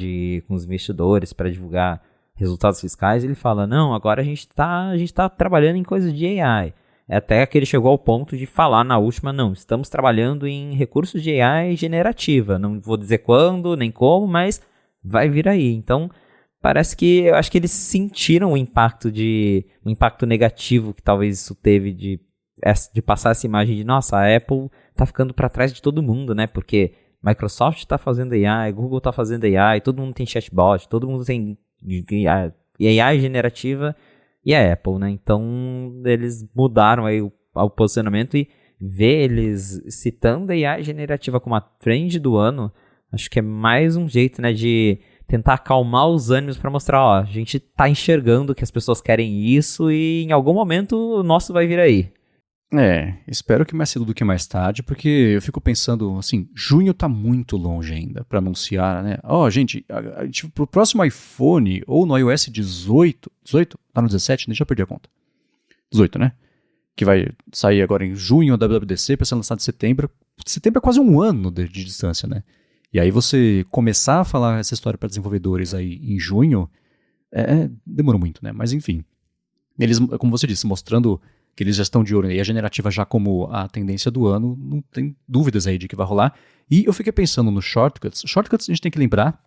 com os investidores para divulgar resultados fiscais, ele fala, não, agora a gente tá trabalhando em coisas de AI. Até que ele chegou ao ponto de falar na última, não, estamos trabalhando em recursos de AI generativa. Não vou dizer quando, nem como, mas vai vir aí. Então, parece que, eu acho que eles sentiram o impacto negativo que talvez isso teve de passar essa imagem de, nossa, a Apple tá ficando para trás de todo mundo, né? Porque Microsoft tá fazendo AI, Google tá fazendo AI, todo mundo tem chatbot, todo mundo tem AI generativa e a Apple, né? Então, eles mudaram aí o posicionamento e ver eles citando a AI generativa como a trend do ano, acho que é mais um jeito, né, de tentar acalmar os ânimos para mostrar, ó, a gente tá enxergando que as pessoas querem isso e em algum momento o nosso vai vir aí. Espero que mais cedo do que mais tarde, porque eu fico pensando, assim, junho tá muito longe ainda para anunciar, né? Gente, pro próximo iPhone, ou no iOS 18, tá no 17, deixa eu perder a conta. 18, né? Que vai sair agora em junho, a WWDC, para ser lançado em setembro. Setembro é quase um ano de distância, né? E aí você começar a falar essa história para desenvolvedores aí em junho, demorou muito, né? Mas enfim, eles, como você disse, mostrando que eles já estão de olho, e a generativa já como a tendência do ano, não tem dúvidas aí de que vai rolar. E eu fiquei pensando no Shortcuts. Shortcuts, a gente tem que lembrar,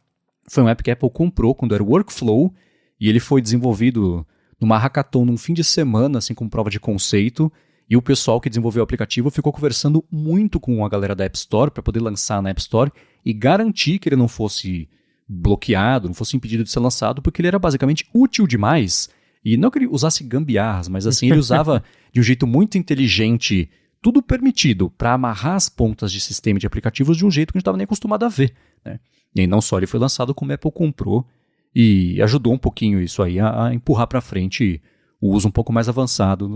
foi um app que a Apple comprou quando era o Workflow, e ele foi desenvolvido numa hackathon num fim de semana, assim, como prova de conceito, e o pessoal que desenvolveu o aplicativo ficou conversando muito com a galera da App Store para poder lançar na App Store e garantir que ele não fosse bloqueado, não fosse impedido de ser lançado, porque ele era basicamente útil demais. E não que ele usasse gambiarras, mas assim, ele usava de um jeito muito inteligente, tudo permitido, para amarrar as pontas de sistema de aplicativos de um jeito que a gente não estava nem acostumado a ver, né? E aí não só ele foi lançado, como a Apple comprou e ajudou um pouquinho isso aí a empurrar para frente o uso um pouco mais avançado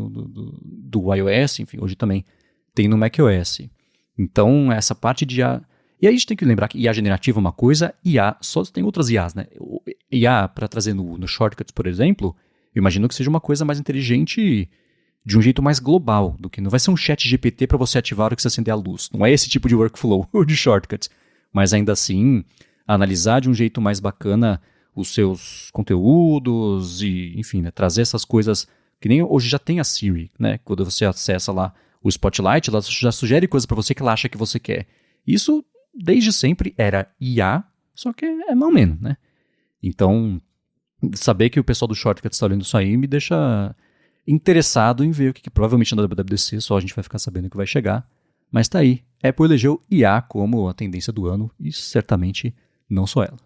do iOS, enfim, hoje também tem no macOS. Então, essa parte de IA... E aí a gente tem que lembrar que IA generativa é uma coisa, IA só tem outras IAs, né? IA para trazer no Shortcuts, por exemplo, eu imagino que seja uma coisa mais inteligente de um jeito mais global, do que não vai ser um chat GPT para você ativar a hora que você acender a luz. Não é esse tipo de workflow ou de Shortcuts. Mas ainda assim, analisar de um jeito mais bacana os seus conteúdos e, enfim, né, trazer essas coisas que nem hoje já tem a Siri, né? Quando você acessa lá o Spotlight, ela já sugere coisas para você que ela acha que você quer. Isso, desde sempre, era IA, só que é mal menos, né? Então, saber que o pessoal do Shortcut está olhando isso aí me deixa interessado em ver o que provavelmente na WWDC só a gente vai ficar sabendo que vai chegar. Mas tá aí, Apple elegeu IA como a tendência do ano, e certamente não só ela.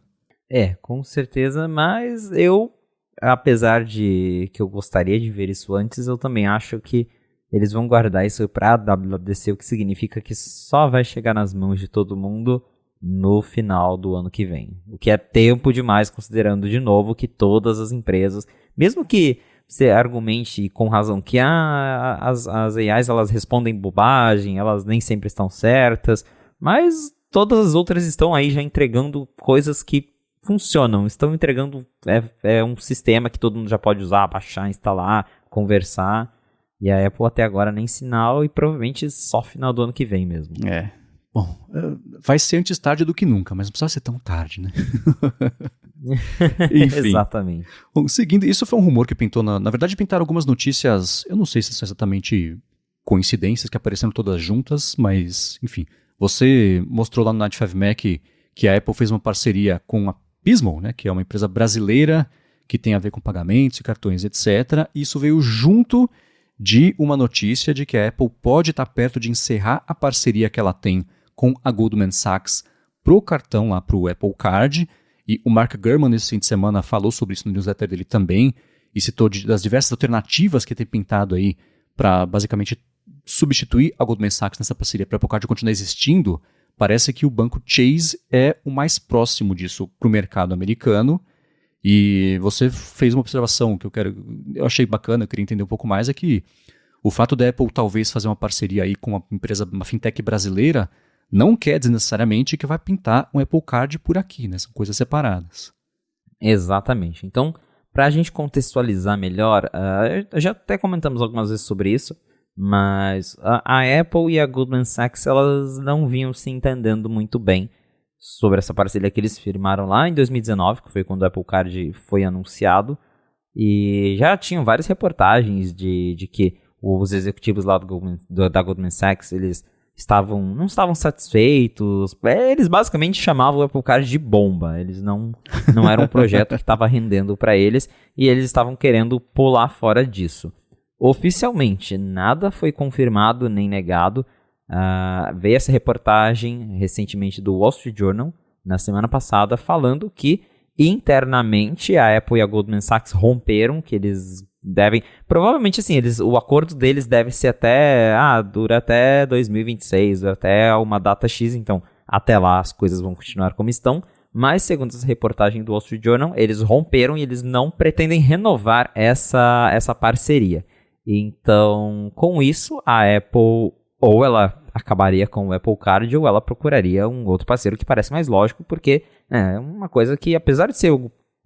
Com certeza, mas eu, apesar de que eu gostaria de ver isso antes, eu também acho que eles vão guardar isso para a WWDC, o que significa que só vai chegar nas mãos de todo mundo no final do ano que vem. O que é tempo demais, considerando de novo que todas as empresas, mesmo que você argumente com razão que as AIs elas respondem bobagem, elas nem sempre estão certas, mas todas as outras estão aí já entregando coisas que funcionam, estão entregando um sistema que todo mundo já pode usar, baixar, instalar, conversar, e a Apple até agora nem sinal e provavelmente só final do ano que vem mesmo. Bom, vai ser antes tarde do que nunca, mas não precisa ser tão tarde, né? Enfim. Exatamente. Bom, seguindo, isso foi um rumor que pintou, na verdade pintaram algumas notícias, eu não sei se são exatamente coincidências que apareceram todas juntas, mas enfim, você mostrou lá no 95Mac que a Apple fez uma parceria com a Pismo, né, que é uma empresa brasileira que tem a ver com pagamentos e cartões, etc. E isso veio junto de uma notícia de que a Apple pode estar perto de encerrar a parceria que ela tem com a Goldman Sachs pro cartão lá pro Apple Card. E o Mark Gurman nesse fim de semana falou sobre isso no newsletter dele também e citou das diversas alternativas que tem pintado aí para basicamente substituir a Goldman Sachs nessa parceria para a Apple Card continuar existindo. Parece que o banco Chase é o mais próximo disso para o mercado americano. E você fez uma observação que eu achei bacana, eu queria entender um pouco mais, é que o fato da Apple talvez fazer uma parceria aí com uma fintech brasileira não quer dizer necessariamente que vai pintar um Apple Card por aqui, né? São coisas separadas. Exatamente. Então, para a gente contextualizar melhor, já até comentamos algumas vezes sobre isso, mas a Apple e a Goldman Sachs elas não vinham se entendendo muito bem sobre essa parceria que eles firmaram lá em 2019, que foi quando o Apple Card foi anunciado, e já tinham várias reportagens de que os executivos lá da Goldman Sachs eles não estavam satisfeitos. Eles basicamente chamavam o Apple Card de bomba. Eles não era um projeto que estava rendendo para eles e eles estavam querendo pular fora disso. Oficialmente, nada foi confirmado nem negado. Veio essa reportagem recentemente do Wall Street Journal, na semana passada, falando que internamente a Apple e a Goldman Sachs romperam, que eles devem... Provavelmente, assim, o acordo deles deve ser dura até 2026, até uma data X, então até lá as coisas vão continuar como estão. Mas, segundo essa reportagem do Wall Street Journal, eles romperam e eles não pretendem renovar essa parceria. Então, com isso, a Apple ou ela acabaria com o Apple Card ou ela procuraria um outro parceiro que parece mais lógico, porque é uma coisa que, apesar de ser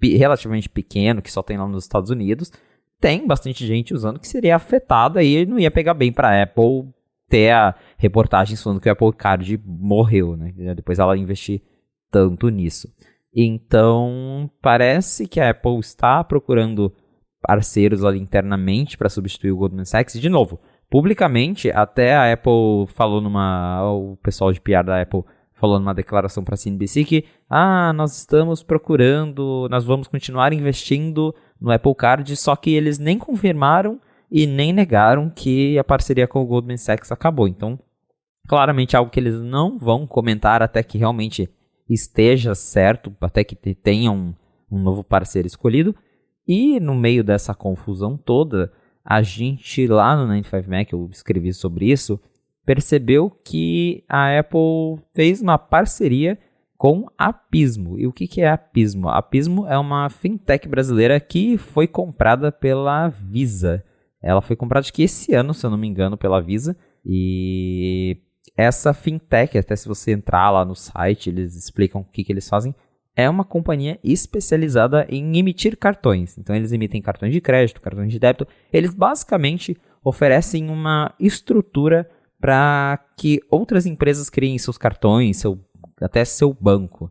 relativamente pequeno, que só tem lá nos Estados Unidos, tem bastante gente usando que seria afetada e não ia pegar bem para a Apple ter a reportagem falando que o Apple Card morreu, né? Depois ela investir tanto nisso. Então, parece que a Apple está procurando parceiros ali internamente para substituir o Goldman Sachs. E, de novo, publicamente, até a Apple falou o pessoal de PR da Apple falou numa declaração para a CNBC que nós estamos procurando, nós vamos continuar investindo no Apple Card, só que eles nem confirmaram e nem negaram que a parceria com o Goldman Sachs acabou. Então, claramente algo que eles não vão comentar até que realmente esteja certo, até que tenham um novo parceiro escolhido. E no meio dessa confusão toda, a gente lá no 95Mac, eu escrevi sobre isso, percebeu que a Apple fez uma parceria com a Pismo. E o que é a Pismo? A Pismo é uma fintech brasileira que foi comprada pela Visa. Ela foi comprada acho que esse ano, se eu não me engano, pela Visa. E essa fintech, até se você entrar lá no site, eles explicam o que eles fazem. É uma companhia especializada em emitir cartões. Então eles emitem cartões de crédito, cartões de débito. Eles basicamente oferecem uma estrutura para que outras empresas criem seus cartões, até seu banco.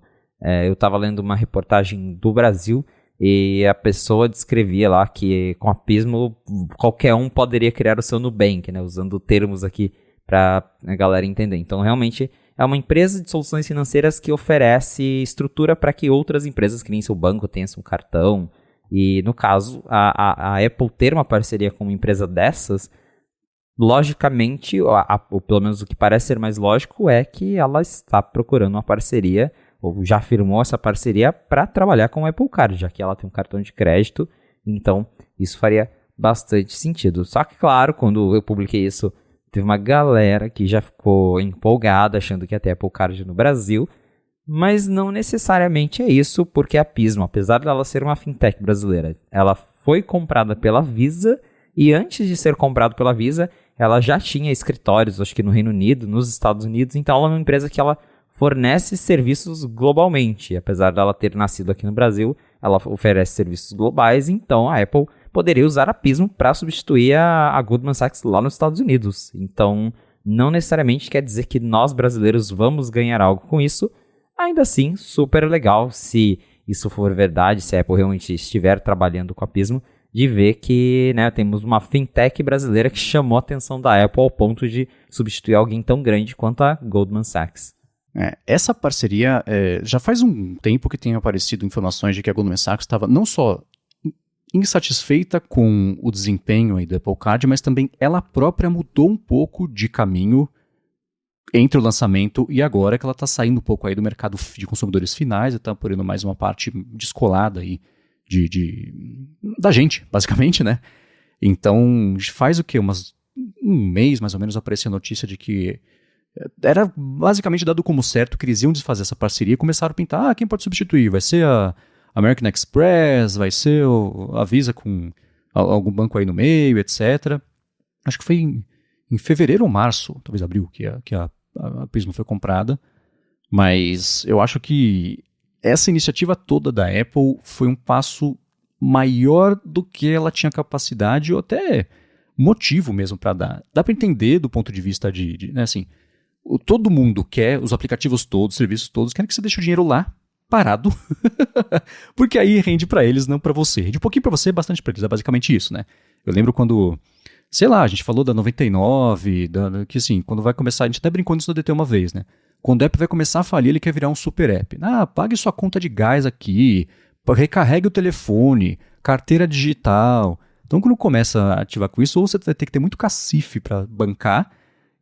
Eu estava lendo uma reportagem do Brasil e a pessoa descrevia lá que com a Pismo qualquer um poderia criar o seu Nubank, né, usando termos aqui para a galera entender. Então realmente é uma empresa de soluções financeiras que oferece estrutura para que outras empresas criem seu banco, tenham seu cartão. E no caso, a Apple ter uma parceria com uma empresa dessas logicamente, ou pelo menos o que parece ser mais lógico, é que ela está procurando uma parceria, ou já firmou essa parceria para trabalhar com o Apple Card, já que ela tem um cartão de crédito, então isso faria bastante sentido. Só que, claro, quando eu publiquei isso, teve uma galera que já ficou empolgada, achando que ia ter Apple Card no Brasil, mas não necessariamente é isso, porque a Pismo, apesar dela ser uma fintech brasileira, ela foi comprada pela Visa, e antes de ser comprada pela Visa, ela já tinha escritórios, acho que no Reino Unido, nos Estados Unidos, então ela é uma empresa que ela fornece serviços globalmente. Apesar dela ter nascido aqui no Brasil, ela oferece serviços globais, então a Apple poderia usar a Pismo para substituir a Goldman Sachs lá nos Estados Unidos. Então, não necessariamente quer dizer que nós brasileiros vamos ganhar algo com isso. Ainda assim, super legal se isso for verdade, se a Apple realmente estiver trabalhando com a Pismo, de ver que, né, temos uma fintech brasileira que chamou a atenção da Apple ao ponto de substituir alguém tão grande quanto a Goldman Sachs. Essa parceria, já faz um tempo que tem aparecido informações de que a Goldman Sachs estava não só insatisfeita com o desempenho aí do Apple Card, mas também ela própria mudou um pouco de caminho entre o lançamento e agora, que ela está saindo um pouco aí do mercado de consumidores finais e está porendo mais uma parte descolada aí da gente, basicamente, né? Então, faz o quê? Um mês, mais ou menos, apareceu a notícia de que era basicamente dado como certo que eles iam desfazer essa parceria e começaram a pintar, quem pode substituir? Vai ser a American Express, vai ser a Visa com algum banco aí no meio, etc. Acho que foi em fevereiro ou março, talvez abril, que a Pismo foi comprada. Mas eu acho que essa iniciativa toda da Apple foi um passo maior do que ela tinha capacidade ou até motivo mesmo para dar. Dá para entender do ponto de vista né, assim, todo mundo quer, os aplicativos todos, os serviços todos, querem que você deixe o dinheiro lá, parado, porque aí rende para eles, não para você. Rende um pouquinho para você, bastante para eles, é basicamente isso, né? Eu lembro quando, sei lá, a gente falou da 99, que assim, quando vai começar, a gente até brincou nisso no DT uma vez, né? Quando o app vai começar a falir, ele quer virar um super app. Pague sua conta de gás aqui, recarregue o telefone, carteira digital. Então, quando começa a ativar com isso, ou você vai ter que ter muito cacife para bancar,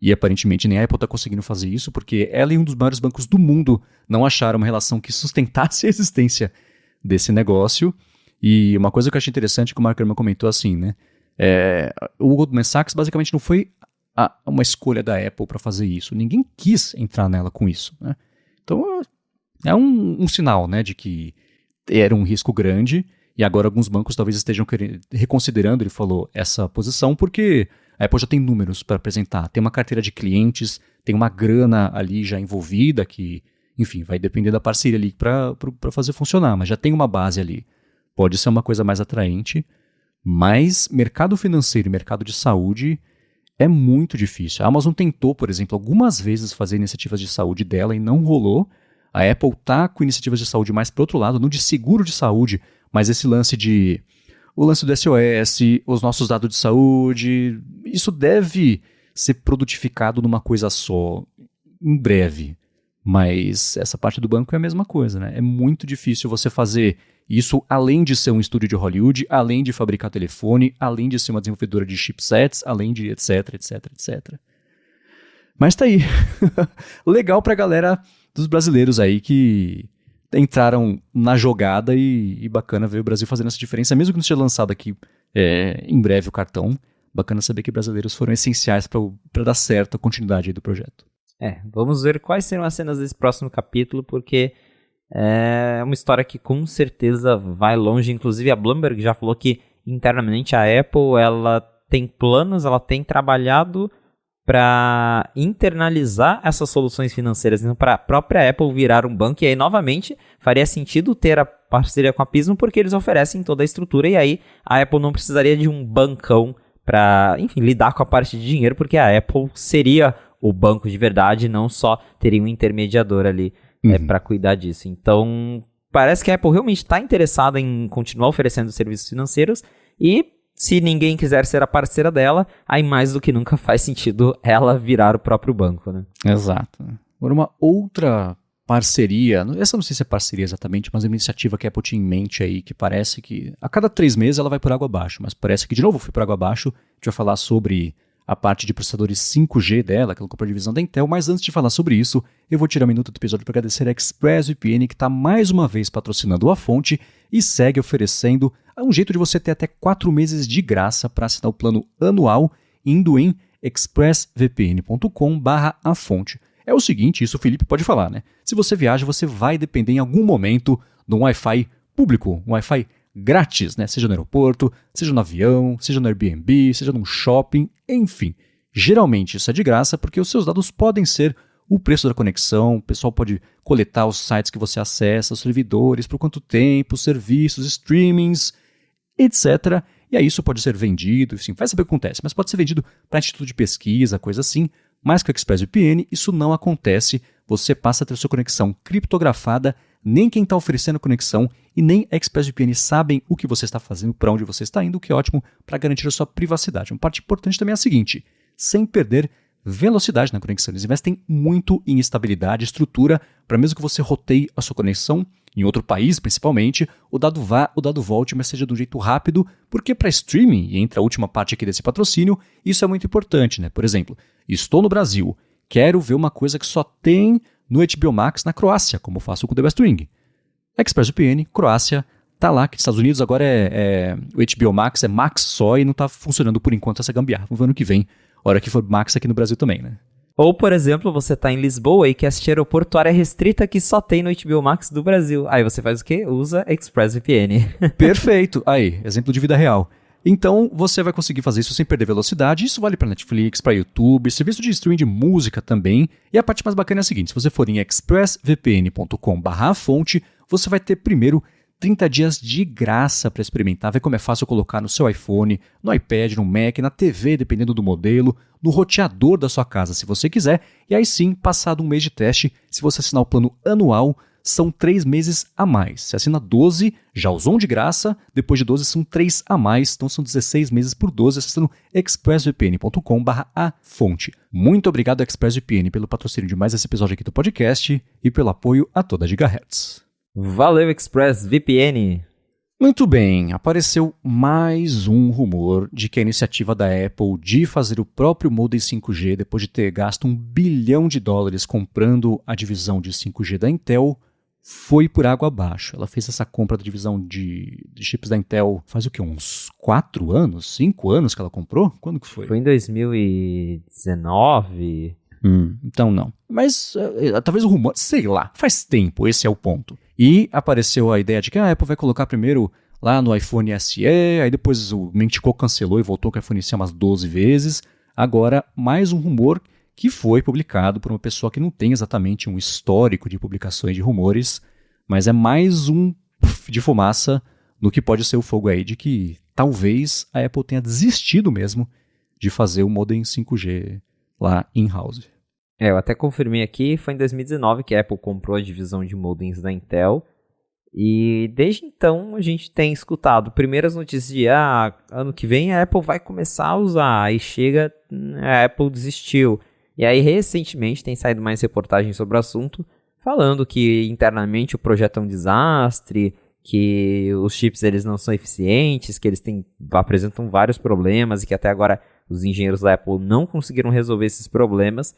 e aparentemente nem a Apple está conseguindo fazer isso, porque ela e um dos maiores bancos do mundo não acharam uma relação que sustentasse a existência desse negócio. E uma coisa que eu achei interessante que o Mark Gurman comentou assim, né? O Goldman Sachs basicamente não foi uma escolha da Apple para fazer isso. Ninguém quis entrar nela com isso, né? Então é um sinal, né, de que era um risco grande e agora alguns bancos talvez estejam reconsiderando, ele falou, essa posição, porque a Apple já tem números para apresentar, tem uma carteira de clientes, tem uma grana ali já envolvida que, enfim, vai depender da parceria ali para fazer funcionar, mas já tem uma base ali. Pode ser uma coisa mais atraente, mas mercado financeiro e mercado de saúde é muito difícil. A Amazon tentou, por exemplo, algumas vezes fazer iniciativas de saúde dela e não rolou. A Apple está com iniciativas de saúde mais para outro lado, não de seguro de saúde, mas esse lance o lance do SOS, os nossos dados de saúde, isso deve ser produtificado numa coisa só, em breve. Mas essa parte do banco é a mesma coisa, né? É muito difícil você fazer isso além de ser um estúdio de Hollywood, além de fabricar telefone, além de ser uma desenvolvedora de chipsets, além de etc, etc, etc. Mas tá aí. Legal pra galera dos brasileiros aí que entraram na jogada e bacana ver o Brasil fazendo essa diferença, mesmo que não seja lançado aqui em breve o cartão. Bacana saber que brasileiros foram essenciais para dar certo a continuidade aí do projeto. Vamos ver quais serão as cenas desse próximo capítulo, porque é uma história que com certeza vai longe. Inclusive a Bloomberg já falou que internamente a Apple ela tem planos, ela tem trabalhado para internalizar essas soluções financeiras, então para a própria Apple virar um banco. E aí novamente faria sentido ter a parceria com a Pismo, porque eles oferecem toda a estrutura e aí a Apple não precisaria de um bancão para, enfim, lidar com a parte de dinheiro, porque a Apple seria o banco de verdade, não só teria um intermediador ali para cuidar disso. Então, parece que a Apple realmente está interessada em continuar oferecendo serviços financeiros e se ninguém quiser ser a parceira dela, aí mais do que nunca faz sentido ela virar o próprio banco, né? Exato. Agora, uma outra parceria, essa não sei se é parceria exatamente, mas é uma iniciativa que a Apple tinha em mente aí, que parece que a cada 3 meses ela vai por água abaixo, mas parece que de novo foi por água abaixo. A gente vai falar sobre a parte de processadores 5G dela, que ela comprou a divisão da Intel, mas antes de falar sobre isso, eu vou tirar um minuto do episódio para agradecer a ExpressVPN, que está mais uma vez patrocinando a fonte e segue oferecendo um jeito de você ter até 4 meses de graça para assinar o plano anual, indo em expressvpn.com/afonte. É o seguinte, isso o Felipe pode falar, né? Se você viaja, você vai depender em algum momento de um Wi-Fi público, um Wi-Fi grátis, né? Seja no aeroporto, seja no avião, seja no Airbnb, seja num shopping, enfim. Geralmente isso é de graça porque os seus dados podem ser o preço da conexão, o pessoal pode coletar os sites que você acessa, os servidores, por quanto tempo, serviços, streamings, etc. E aí isso pode ser vendido, enfim, vai saber o que acontece, mas pode ser vendido para instituto de pesquisa, coisa assim. Mas com o ExpressVPN isso não acontece, você passa a ter sua conexão criptografada, nem quem está oferecendo a conexão e nem a ExpressVPN sabem o que você está fazendo, para onde você está indo, o que é ótimo para garantir a sua privacidade. Uma parte importante também é a seguinte, sem perder velocidade na conexão. Eles investem muito em estabilidade, estrutura, para mesmo que você roteie a sua conexão, em outro país principalmente, o dado vá, o dado volte, mas seja de um jeito rápido, porque para streaming, e entra a última parte aqui desse patrocínio, isso é muito importante, né? Por exemplo, estou no Brasil, quero ver uma coisa que só tem no HBO Max na Croácia, como eu faço com o The Best Ring. ExpressVPN, Croácia, tá lá, que nos Estados Unidos agora o HBO Max é Max só e não tá funcionando por enquanto essa gambiarra. Vamos ver ano que vem, hora que for Max aqui no Brasil também, né? Ou, por exemplo, você tá em Lisboa e quer assistir aeroportuária restrita que só tem no HBO Max do Brasil. Aí você faz o quê? Usa ExpressVPN. Perfeito. Aí, exemplo de vida real. Então, você vai conseguir fazer isso sem perder velocidade. Isso vale para Netflix, para YouTube, serviço de streaming de música também. E a parte mais bacana é a seguinte, se você for em expressvpn.com/fonte, você vai ter primeiro 30 dias de graça para experimentar, ver como é fácil colocar no seu iPhone, no iPad, no Mac, na TV, dependendo do modelo, no roteador da sua casa, se você quiser. E aí sim, passado um mês de teste, se você assinar o plano anual, são 3 meses a mais. Se assina 12, já usou um de graça, depois de 12 são 3 a mais, então são 16 meses por 12, acessando expressvpn.com/afonte. Muito obrigado, ExpressVPN, pelo patrocínio de mais esse episódio aqui do podcast e pelo apoio a toda a Gigahertz. Valeu, ExpressVPN! Muito bem, apareceu mais um rumor de que a iniciativa da Apple de fazer o próprio modem 5G depois de ter gasto $1 bilhão comprando a divisão de 5G da Intel foi por água abaixo. Ela fez essa compra da divisão de chips da Intel faz o quê? Uns 4 anos? 5 anos que ela comprou? Quando que foi? Foi em 2019. Então não. Mas talvez o rumor, sei lá, faz tempo, esse é o ponto. E apareceu a ideia de que a Apple vai colocar primeiro lá no iPhone SE, aí depois o Mintico cancelou e voltou com o iPhone SE umas 12 vezes. Agora, mais um rumor que foi publicado por uma pessoa que não tem exatamente um histórico de publicações de rumores, mas é mais um puff de fumaça no que pode ser o fogo aí de que talvez a Apple tenha desistido mesmo de fazer o modem 5G lá in-house. Eu até confirmei aqui, foi em 2019 que a Apple comprou a divisão de modems da Intel. E desde então a gente tem escutado primeiras notícias de ano que vem a Apple vai começar a usar. Aí chega, a Apple desistiu. E aí recentemente tem saído mais reportagens sobre o assunto, falando que internamente o projeto é um desastre, que os chips eles não são eficientes, que eles apresentam vários problemas e que até agora os engenheiros da Apple não conseguiram resolver esses problemas.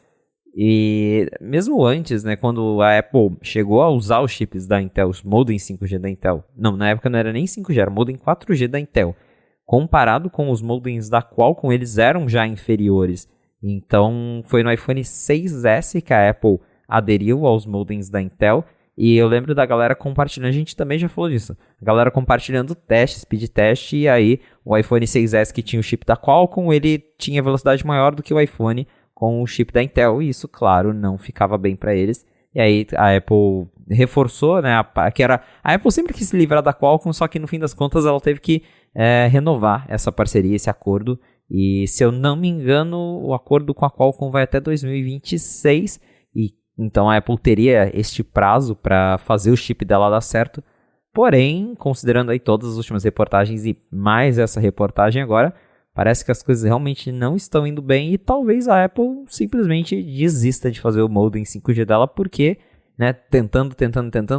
E mesmo antes, né, quando a Apple chegou a usar os chips da Intel, os modem 5G da Intel, não, na época não era nem 5G, era modem 4G da Intel, comparado com os modems da Qualcomm, eles eram já inferiores. Então foi no iPhone 6S que a Apple aderiu aos modems da Intel, e eu lembro da galera compartilhando, a gente também já falou disso, a galera compartilhando teste, speed test, e aí o iPhone 6S que tinha o chip da Qualcomm, ele tinha velocidade maior do que o iPhone com o chip da Intel, e isso, claro, não ficava bem para eles. E aí a Apple reforçou, né, a Apple sempre quis se livrar da Qualcomm, só que no fim das contas ela teve que renovar essa parceria, esse acordo, e se eu não me engano, o acordo com a Qualcomm vai até 2026, e então a Apple teria este prazo para fazer o chip dela dar certo. Porém, considerando aí todas as últimas reportagens e mais essa reportagem agora, parece que as coisas realmente não estão indo bem e talvez a Apple simplesmente desista de fazer o modem 5G dela porque, né, tentando,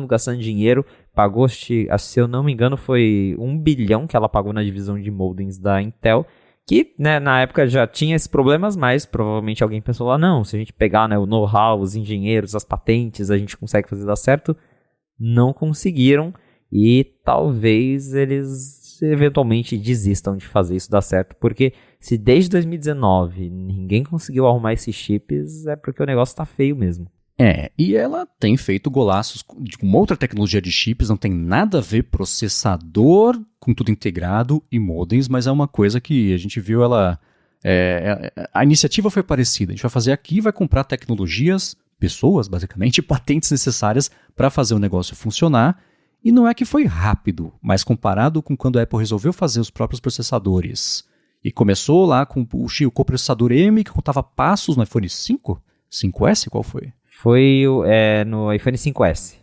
gastando dinheiro, pagou, se eu não me engano, foi $1 bilhão que ela pagou na divisão de modems da Intel, Que, né, na época já tinha esses problemas, mas provavelmente alguém pensou lá, não, se a gente pegar, né, o know-how, os engenheiros, as patentes, a gente consegue fazer dar certo. Não conseguiram e talvez eles eventualmente desistam de fazer isso dar certo, porque se desde 2019 ninguém conseguiu arrumar esses chips, é porque o negócio tá feio mesmo. E ela tem feito golaços com uma outra tecnologia de chips, não tem nada a ver processador com tudo integrado e modems, mas é uma coisa que a gente viu ela... a iniciativa foi parecida, a gente vai fazer aqui, vai comprar tecnologias, pessoas basicamente, patentes necessárias para fazer o negócio funcionar, e não é que foi rápido, mas comparado com quando a Apple resolveu fazer os próprios processadores, e começou lá com o coprocessador M, que contava passos no iPhone 5? 5S, qual foi? Foi no iPhone 5S.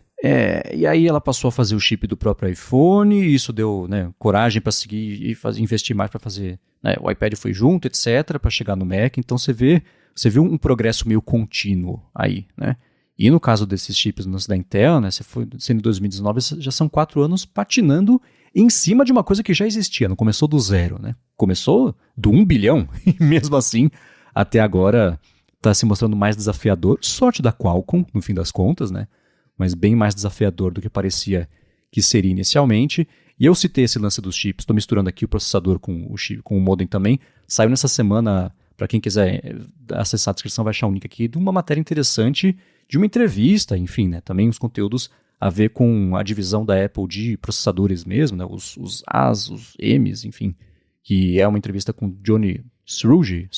E aí ela passou a fazer o chip do próprio iPhone, e isso deu, né, coragem para seguir e investir mais para fazer, né, o iPad foi junto, etc, para chegar no Mac. Então você viu um progresso meio contínuo aí, né? E no caso desses chips da Intel, né, sendo em 2019, já são 4 anos patinando em cima de uma coisa que já existia, não começou do zero, né? Começou do 1 bilhão, e mesmo assim, até agora está se mostrando mais desafiador. Sorte da Qualcomm, no fim das contas, né? Mas bem mais desafiador do que parecia que seria inicialmente. E eu citei esse lance dos chips, estou misturando aqui o processador com o chip, com o modem também. Saiu nessa semana, para quem quiser acessar a descrição, vai achar um link aqui de uma matéria interessante, de uma entrevista, enfim, né? Também os conteúdos a ver com a divisão da Apple de processadores mesmo, né? Os A's, os M's, enfim, que é uma entrevista com Johnny Srouji,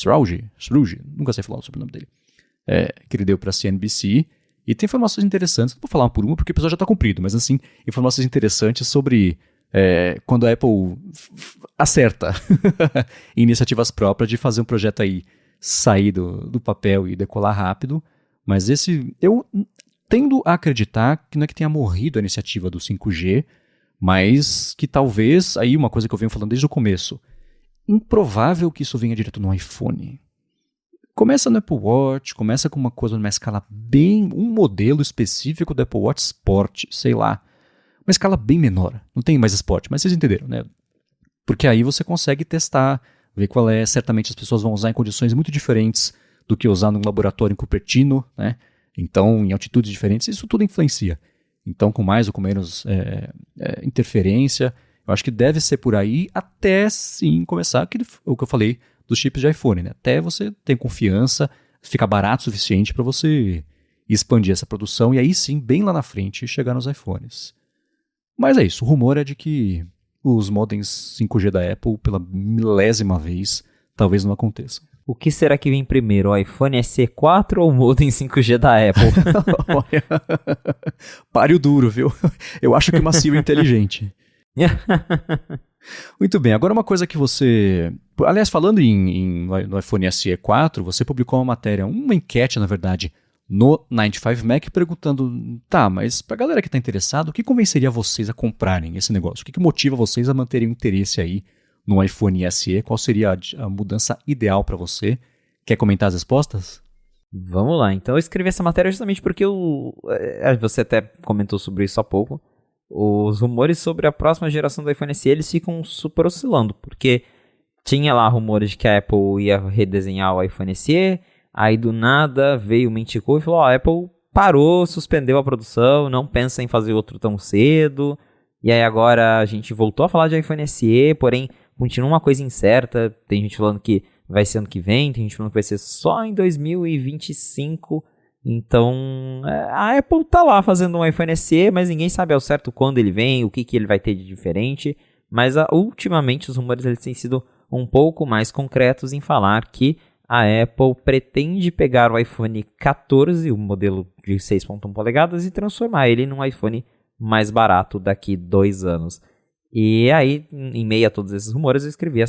nunca sei falar o sobrenome dele, que ele deu para a CNBC, e tem informações interessantes, não vou falar uma por uma porque o episódio já está comprido, mas assim, informações interessantes sobre quando a Apple acerta iniciativas próprias de fazer um projeto aí sair do papel e decolar rápido, mas eu tendo a acreditar que não é que tenha morrido a iniciativa do 5G, mas que talvez, aí uma coisa que eu venho falando desde o começo, improvável que isso venha direto no iPhone. Começa no Apple Watch, começa com uma coisa numa escala um modelo específico do Apple Watch Sport, sei lá. Uma escala bem menor, não tem mais Sport, mas vocês entenderam, né? Porque aí você consegue testar, ver qual certamente as pessoas vão usar em condições muito diferentes do que usar num laboratório em Cupertino, né? Então, em altitudes diferentes, isso tudo influencia. Então, com mais ou com menos interferência, eu acho que deve ser por aí até sim começar o que eu falei dos chips de iPhone, né? Até você ter confiança, ficar barato o suficiente para você expandir essa produção e aí sim, bem lá na frente, chegar nos iPhones. Mas é isso, o rumor é de que os modems 5G da Apple, pela milésima vez, talvez não aconteçam. O que será que vem primeiro, o iPhone SE4 ou o modem 5G da Apple? Olha, páreo duro, viu? Eu acho que macio e inteligente. Muito bem, agora uma coisa que você... Aliás, falando no iPhone SE 4, você publicou uma matéria, uma enquete, na verdade, no 95Mac, perguntando, mas pra galera que tá interessada, o que convenceria vocês a comprarem esse negócio? O que motiva vocês a manterem o interesse aí no iPhone SE? Qual seria a mudança ideal para você? Quer comentar as respostas? Vamos lá, então eu escrevi essa matéria justamente porque você até comentou sobre isso há pouco. Os rumores sobre a próxima geração do iPhone SE, eles ficam super oscilando, porque tinha lá rumores de que a Apple ia redesenhar o iPhone SE, aí do nada veio o Mentico e falou, a Apple parou, suspendeu a produção, não pensa em fazer outro tão cedo, e aí agora a gente voltou a falar de iPhone SE, porém continua uma coisa incerta, tem gente falando que vai ser ano que vem, tem gente falando que vai ser só em 2025, então a Apple tá lá fazendo um iPhone SE, mas ninguém sabe ao certo quando ele vem, o que ele vai ter de diferente, mas ultimamente os rumores eles têm sido um pouco mais concretos em falar que a Apple pretende pegar o iPhone 14, o modelo de 6.1 polegadas, e transformar ele num iPhone mais barato daqui 2 anos. E aí, em meio a todos esses rumores, eu escrevi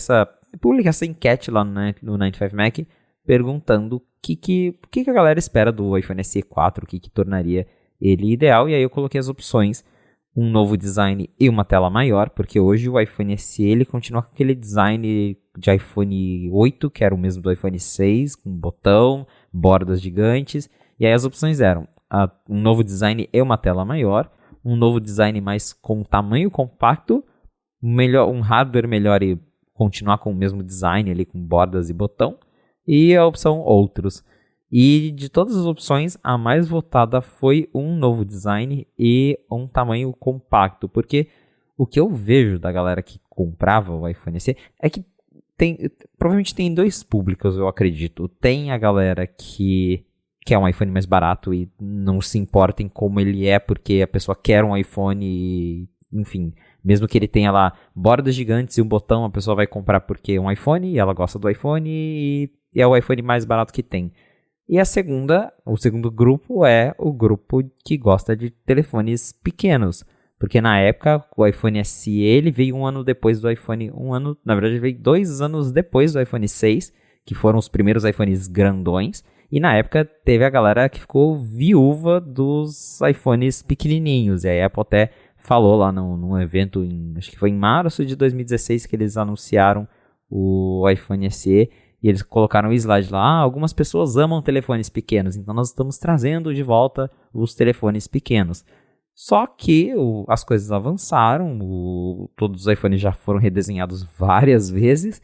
publiquei essa enquete lá no 95Mac, perguntando o que a galera espera do iPhone SE 4, o que tornaria ele ideal, e aí eu coloquei as opções, um novo design e uma tela maior, porque hoje o iPhone SE ele continua com aquele design de iPhone 8, que era o mesmo do iPhone 6, com botão, bordas gigantes, e aí as opções eram um novo design e uma tela maior, um novo design mais com tamanho compacto, um hardware melhor e continuar com o mesmo design ali, com bordas e botão, e a opção outros. E de todas as opções, a mais votada foi um novo design e um tamanho compacto, porque o que eu vejo da galera que comprava o iPhone SE é que provavelmente tem dois públicos, eu acredito. Tem a galera que quer um iPhone mais barato e não se importa em como ele é, porque a pessoa quer um iPhone e, enfim, mesmo que ele tenha lá bordas gigantes e um botão, a pessoa vai comprar porque é um iPhone e ela gosta do iPhone e é o iPhone mais barato que tem. E o segundo grupo é o grupo que gosta de telefones pequenos. Porque na época, o iPhone SE ele veio um ano depois do iPhone... Na verdade, veio 2 anos depois do iPhone 6, que foram os primeiros iPhones grandões. E na época, teve a galera que ficou viúva dos iPhones pequenininhos. E a Apple até falou lá num evento, acho que foi em março de 2016, que eles anunciaram o iPhone SE. E eles colocaram o slide lá, algumas pessoas amam telefones pequenos, então nós estamos trazendo de volta os telefones pequenos. Só que as coisas avançaram, todos os iPhones já foram redesenhados várias vezes,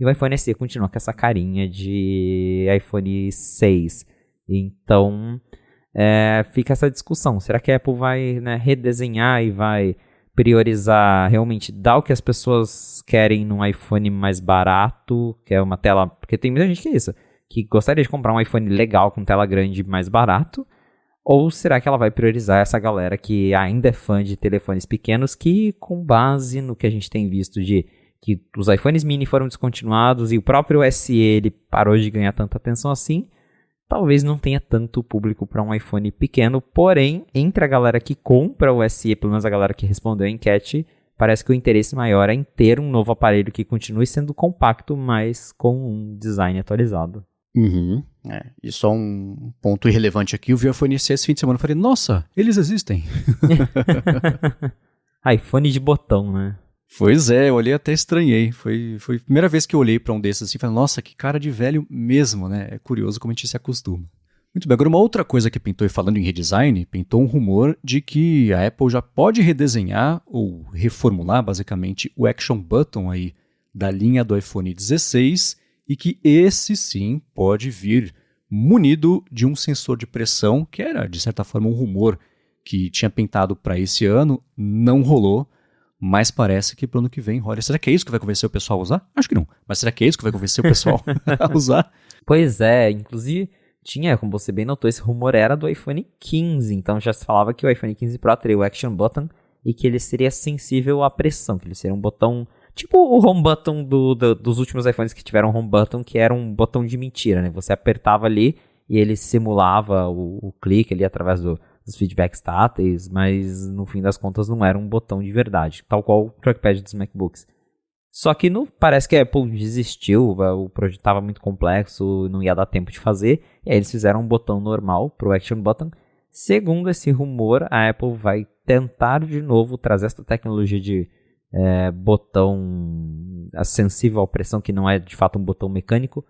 e o iPhone SE continua com essa carinha de iPhone 6. Então, fica essa discussão, será que a Apple vai, né, redesenhar e vai priorizar, realmente dar o que as pessoas querem num iPhone mais barato, que é uma tela... Porque tem muita gente que é isso, que gostaria de comprar um iPhone legal com tela grande mais barato, ou será que ela vai priorizar essa galera que ainda é fã de telefones pequenos, que com base no que a gente tem visto de que os iPhones mini foram descontinuados e o próprio SE ele parou de ganhar tanta atenção assim, talvez não tenha tanto público para um iPhone pequeno, porém, entre a galera que compra o SE, pelo menos a galera que respondeu a enquete, parece que o interesse maior é em ter um novo aparelho que continue sendo compacto, mas com um design atualizado. Uhum. E só um ponto irrelevante aqui, eu vi o iPhone SE esse fim de semana e falei, nossa, eles existem. iPhone de botão, né? Pois é, eu olhei até estranhei. Foi a primeira vez que eu olhei pra um desses assim e falei, nossa, que cara de velho mesmo, né? É curioso como a gente se acostuma. Muito bem, agora uma outra coisa que pintou, e falando em redesign, pintou um rumor de que a Apple já pode redesenhar ou reformular, basicamente, o Action Button aí da linha do iPhone 16 e que esse sim pode vir munido de um sensor de pressão, que era, de certa forma, um rumor que tinha pintado para esse ano, não rolou. Mas parece que pro ano que vem rola. Será que é isso que vai convencer o pessoal a usar? Acho que não. Mas será que é isso que vai convencer o pessoal a usar? Pois é, inclusive tinha, como você bem notou, esse rumor era do iPhone 15. Então já se falava que o iPhone 15 Pro teria o Action Button e que ele seria sensível à pressão, que ele seria um botão, tipo o Home Button dos últimos iPhones que tiveram Home Button, que era um botão de mentira, né? Você apertava ali e ele simulava o clique ali através dos feedbacks táteis, mas no fim das contas não era um botão de verdade, tal qual o trackpad dos MacBooks. Só que parece que a Apple desistiu, o projeto estava muito complexo, não ia dar tempo de fazer, e aí eles fizeram um botão normal para o Action Button. Segundo esse rumor, a Apple vai tentar de novo trazer essa tecnologia de botão sensível à pressão, que não é de fato um botão mecânico,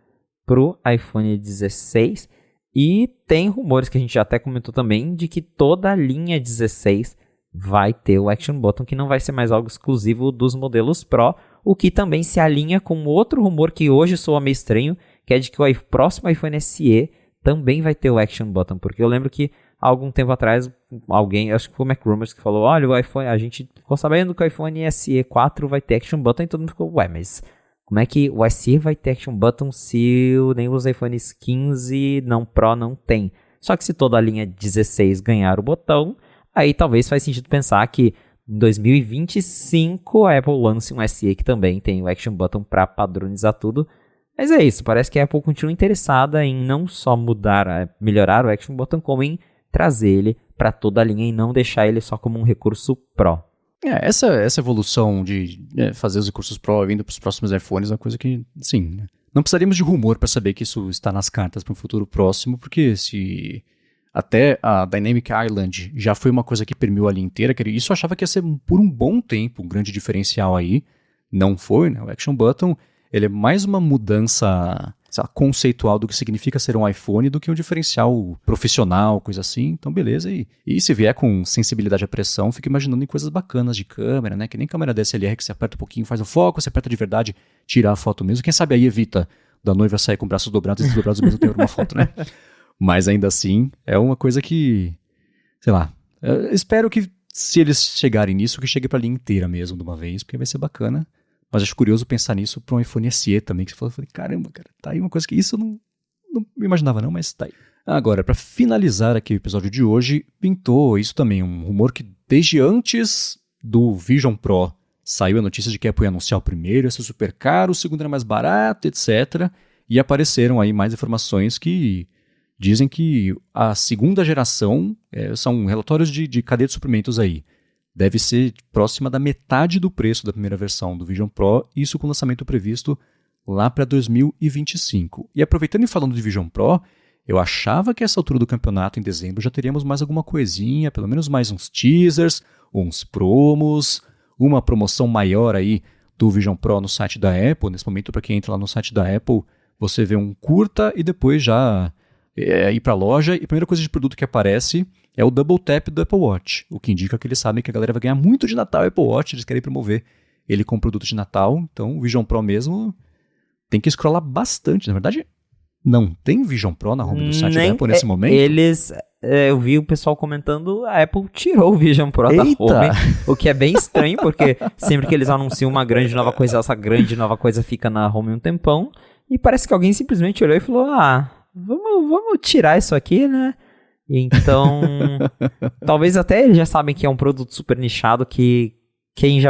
para o iPhone 16. E tem rumores que a gente já até comentou também de que toda a linha 16 vai ter o Action Button, que não vai ser mais algo exclusivo dos modelos Pro, o que também se alinha com outro rumor que hoje soa meio estranho, que é de que o próximo iPhone SE também vai ter o Action Button, porque eu lembro que há algum tempo atrás alguém, acho que foi o MacRumors, que falou, olha, o iPhone, a gente ficou sabendo que o iPhone SE 4 vai ter Action Button, e todo mundo ficou, ué, mas como é que o SE vai ter Action Button se nem os iPhones 15 não Pro não tem? Só que se toda a linha 16 ganhar o botão, aí talvez faz sentido pensar que em 2025 a Apple lance um SE que também tem o Action Button para padronizar tudo. Mas é isso, parece que a Apple continua interessada em não só melhorar o Action Button, como em trazer ele para toda a linha e não deixar ele só como um recurso Pro. Essa evolução de fazer os recursos Pro vindo para os próximos iPhones é uma coisa que, sim, não precisaríamos de rumor para saber que isso está nas cartas para um futuro próximo, porque se até a Dynamic Island já foi uma coisa que permeou a linha inteira, isso eu achava que ia ser por um bom tempo um grande diferencial aí, não foi, né? O Action Button, ele é mais uma mudança sei lá, conceitual do que significa ser um iPhone do que um diferencial profissional, coisa assim. Então, beleza. E se vier com sensibilidade à pressão, fico imaginando em coisas bacanas de câmera, né? Que nem câmera DSLR que você aperta um pouquinho, faz o foco, você aperta de verdade, tira a foto mesmo. Quem sabe aí evita da noiva sair com braços dobrados e desdobrados ao mesmo tempo numa foto, né? Mas ainda assim, é uma coisa que, sei lá, eu espero que se eles chegarem nisso, que chegue pra linha inteira mesmo de uma vez, porque vai ser bacana. Mas acho curioso pensar nisso para um iPhone SE também, que você falou, eu falei, caramba, cara, tá aí uma coisa que isso eu não me imaginava não, mas tá aí. Agora, para finalizar aqui o episódio de hoje, pintou isso também, um rumor que desde antes do Vision Pro saiu a notícia de que a Apple ia anunciar o primeiro, ia ser super caro, o segundo era mais barato, etc. E apareceram aí mais informações que dizem que a segunda geração, são relatórios de cadeia de suprimentos aí, deve ser próxima da metade do preço da primeira versão do Vision Pro, isso com lançamento previsto lá para 2025. E aproveitando e falando de Vision Pro, eu achava que essa altura do campeonato, em dezembro, já teríamos mais alguma coisinha, pelo menos mais uns teasers, uns promos, uma promoção maior aí do Vision Pro no site da Apple. Nesse momento, para quem entra lá no site da Apple, você vê um curta e depois já ir para a loja, e a primeira coisa de produto que aparece é o Double Tap do Apple Watch, o que indica que eles sabem que a galera vai ganhar muito de Natal o Apple Watch, eles querem promover ele com produto de Natal, então o Vision Pro mesmo tem que scrollar bastante, na verdade não tem Vision Pro na home do site da Apple nesse momento? Eu vi o pessoal comentando, a Apple tirou o Vision Pro da home, o que é bem estranho, porque sempre que eles anunciam uma grande nova coisa, essa grande nova coisa fica na home um tempão, e parece que alguém simplesmente olhou e falou, vamos tirar isso aqui, né? Então, talvez até eles já sabem que é um produto super nichado, que quem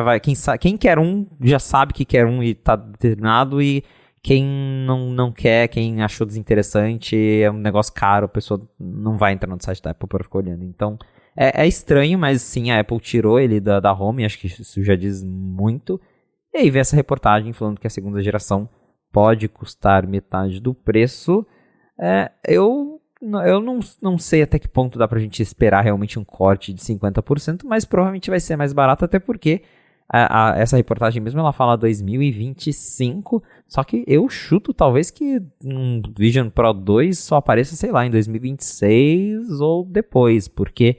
quer um já sabe que quer um e tá determinado, e quem não quer, quem achou desinteressante, é um negócio caro, a pessoa não vai entrar no site da Apple para ficar olhando. Então, é estranho, mas sim, a Apple tirou ele da home, acho que isso já diz muito. E aí vem essa reportagem falando que a segunda geração pode custar metade do preço. Eu não sei até que ponto dá pra gente esperar realmente um corte de 50%, mas provavelmente vai ser mais barato, até porque essa reportagem mesmo ela fala 2025, só que eu chuto talvez que um Vision Pro 2 só apareça, sei lá, em 2026 ou depois, porque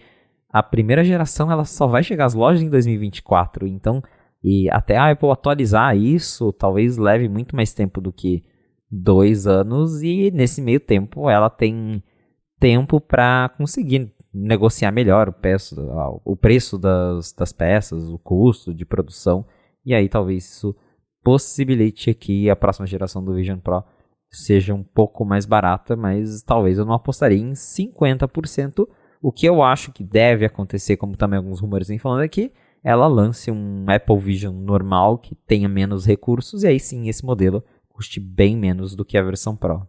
a primeira geração ela só vai chegar às lojas em 2024, então, e até a Apple atualizar isso, talvez leve muito mais tempo do que 2 anos, e nesse meio tempo ela tem tempo para conseguir negociar melhor o preço das peças, o custo de produção, e aí talvez isso possibilite que a próxima geração do Vision Pro seja um pouco mais barata, mas talvez eu não apostaria em 50%, o que eu acho que deve acontecer, como também alguns rumores vêm falando aqui, ela lance um Apple Vision normal que tenha menos recursos, e aí sim esse modelo custe bem menos do que a versão Pro.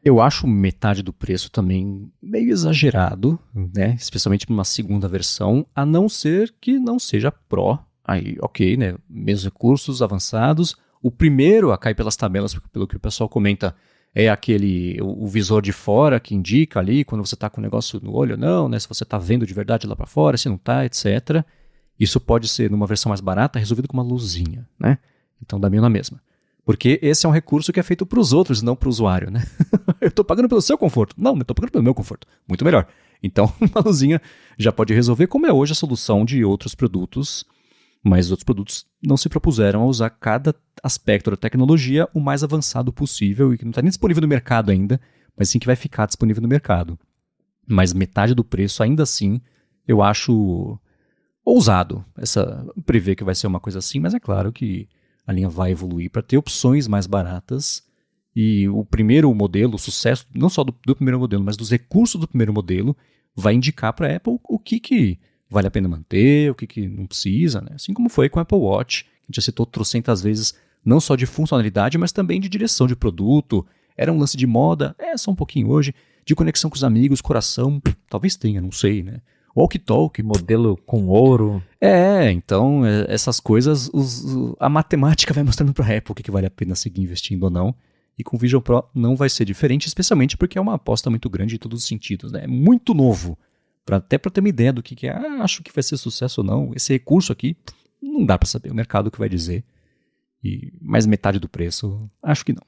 Eu acho metade do preço também meio exagerado, né? Especialmente para uma segunda versão, a não ser que não seja Pro. Aí, ok, né? Mesmos recursos avançados. O primeiro a cair pelas tabelas, pelo que o pessoal comenta, é o visor de fora que indica ali quando você está com o negócio no olho ou não, né? Se você está vendo de verdade lá para fora, se não está, etc. Isso pode ser, numa versão mais barata, resolvido com uma luzinha, né? Então dá meio na mesma. Porque esse é um recurso que é feito para os outros, não para o usuário, né? Eu estou pagando pelo seu conforto. Não, eu estou pagando pelo meu conforto. Muito melhor. Então, uma luzinha já pode resolver, como é hoje a solução de outros produtos, mas os outros produtos não se propuseram a usar cada aspecto da tecnologia o mais avançado possível, e que não está nem disponível no mercado ainda, mas sim que vai ficar disponível no mercado. Mas metade do preço, ainda assim, eu acho ousado prever que vai ser uma coisa assim, mas é claro que a linha vai evoluir para ter opções mais baratas, e o primeiro modelo, o sucesso, não só do primeiro modelo, mas dos recursos do primeiro modelo, vai indicar para a Apple o que vale a pena manter, o que não precisa, né? Assim como foi com o Apple Watch, que a gente já citou trocentas vezes, não só de funcionalidade, mas também de direção de produto. Era um lance de moda, só um pouquinho hoje, de conexão com os amigos, coração, talvez tenha, não sei, né? Walkie-talkie. Modelo com ouro. Então, essas coisas, a matemática vai mostrando para a Apple o que vale a pena seguir investindo ou não. E com o Vision Pro não vai ser diferente, especialmente porque é uma aposta muito grande em todos os sentidos, né? É muito novo. Até para ter uma ideia do que é, acho que vai ser sucesso ou não. Esse recurso aqui, não dá para saber. O mercado que vai dizer. E mais metade do preço, acho que não.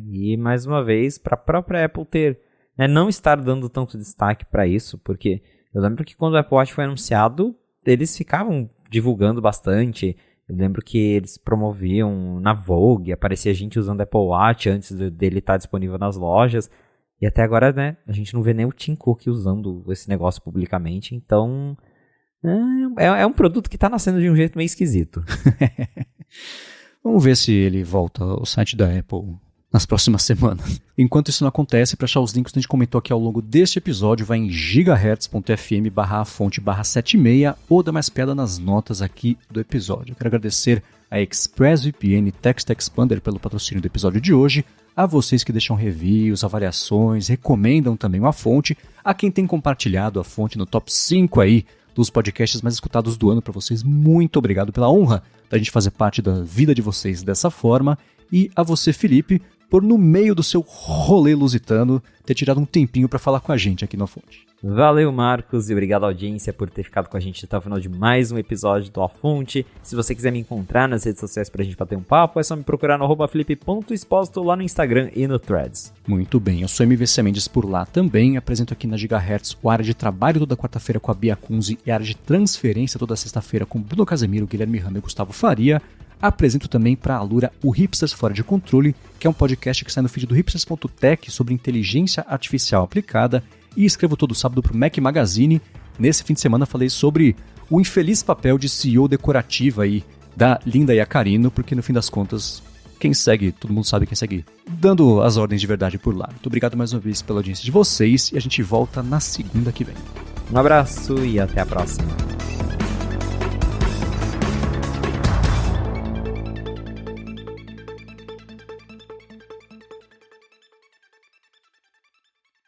E mais uma vez, para a própria Apple ter, né, não estar dando tanto destaque para isso, porque eu lembro que quando o Apple Watch foi anunciado, eles ficavam divulgando bastante. Eu lembro que eles promoviam na Vogue, aparecia gente usando Apple Watch antes dele estar disponível nas lojas. E até agora, né, a gente não vê nem o Tim Cook usando esse negócio publicamente, então é um produto que está nascendo de um jeito meio esquisito. Vamos ver se ele volta ao site da Apple nas próximas semanas. Enquanto isso não acontece, para achar os links que a gente comentou aqui ao longo deste episódio, vai em gigahertz.fm/afonte/76 ou dá mais piada nas notas aqui do episódio. Eu quero agradecer a ExpressVPN Text Expander pelo patrocínio do episódio de hoje, a vocês que deixam reviews, avaliações, recomendam também a fonte, a quem tem compartilhado a fonte no top 5 aí dos podcasts mais escutados do ano para vocês. Muito obrigado pela honra da gente fazer parte da vida de vocês dessa forma. E a você, Felipe, por no meio do seu rolê lusitano ter tirado um tempinho para falar com a gente aqui na Fonte. Valeu, Marcos, e obrigado à audiência por ter ficado com a gente até o final de mais um episódio do A Fonte. Se você quiser me encontrar nas redes sociais pra gente bater um papo, é só me procurar no @felipe.exposito lá no Instagram e no Threads. Muito bem, eu sou MVC Mendes por lá também, apresento aqui na Gigahertz o área de trabalho toda quarta-feira com a Bia Kunze e a área de transferência toda sexta-feira com Bruno Casemiro, Guilherme Rama e Gustavo Faria. Apresento também para a Alura o Hipsters Fora de Controle, que é um podcast que sai no feed do hipsters.tech sobre inteligência artificial aplicada, e escrevo todo sábado para o Mac Magazine. Nesse fim de semana falei sobre o infeliz papel de CEO decorativa aí da Linda Iacarino, porque no fim das contas, quem segue, todo mundo sabe quem segue, dando as ordens de verdade por lá. Muito obrigado mais uma vez pela audiência de vocês e a gente volta na segunda que vem. Um abraço e até a próxima.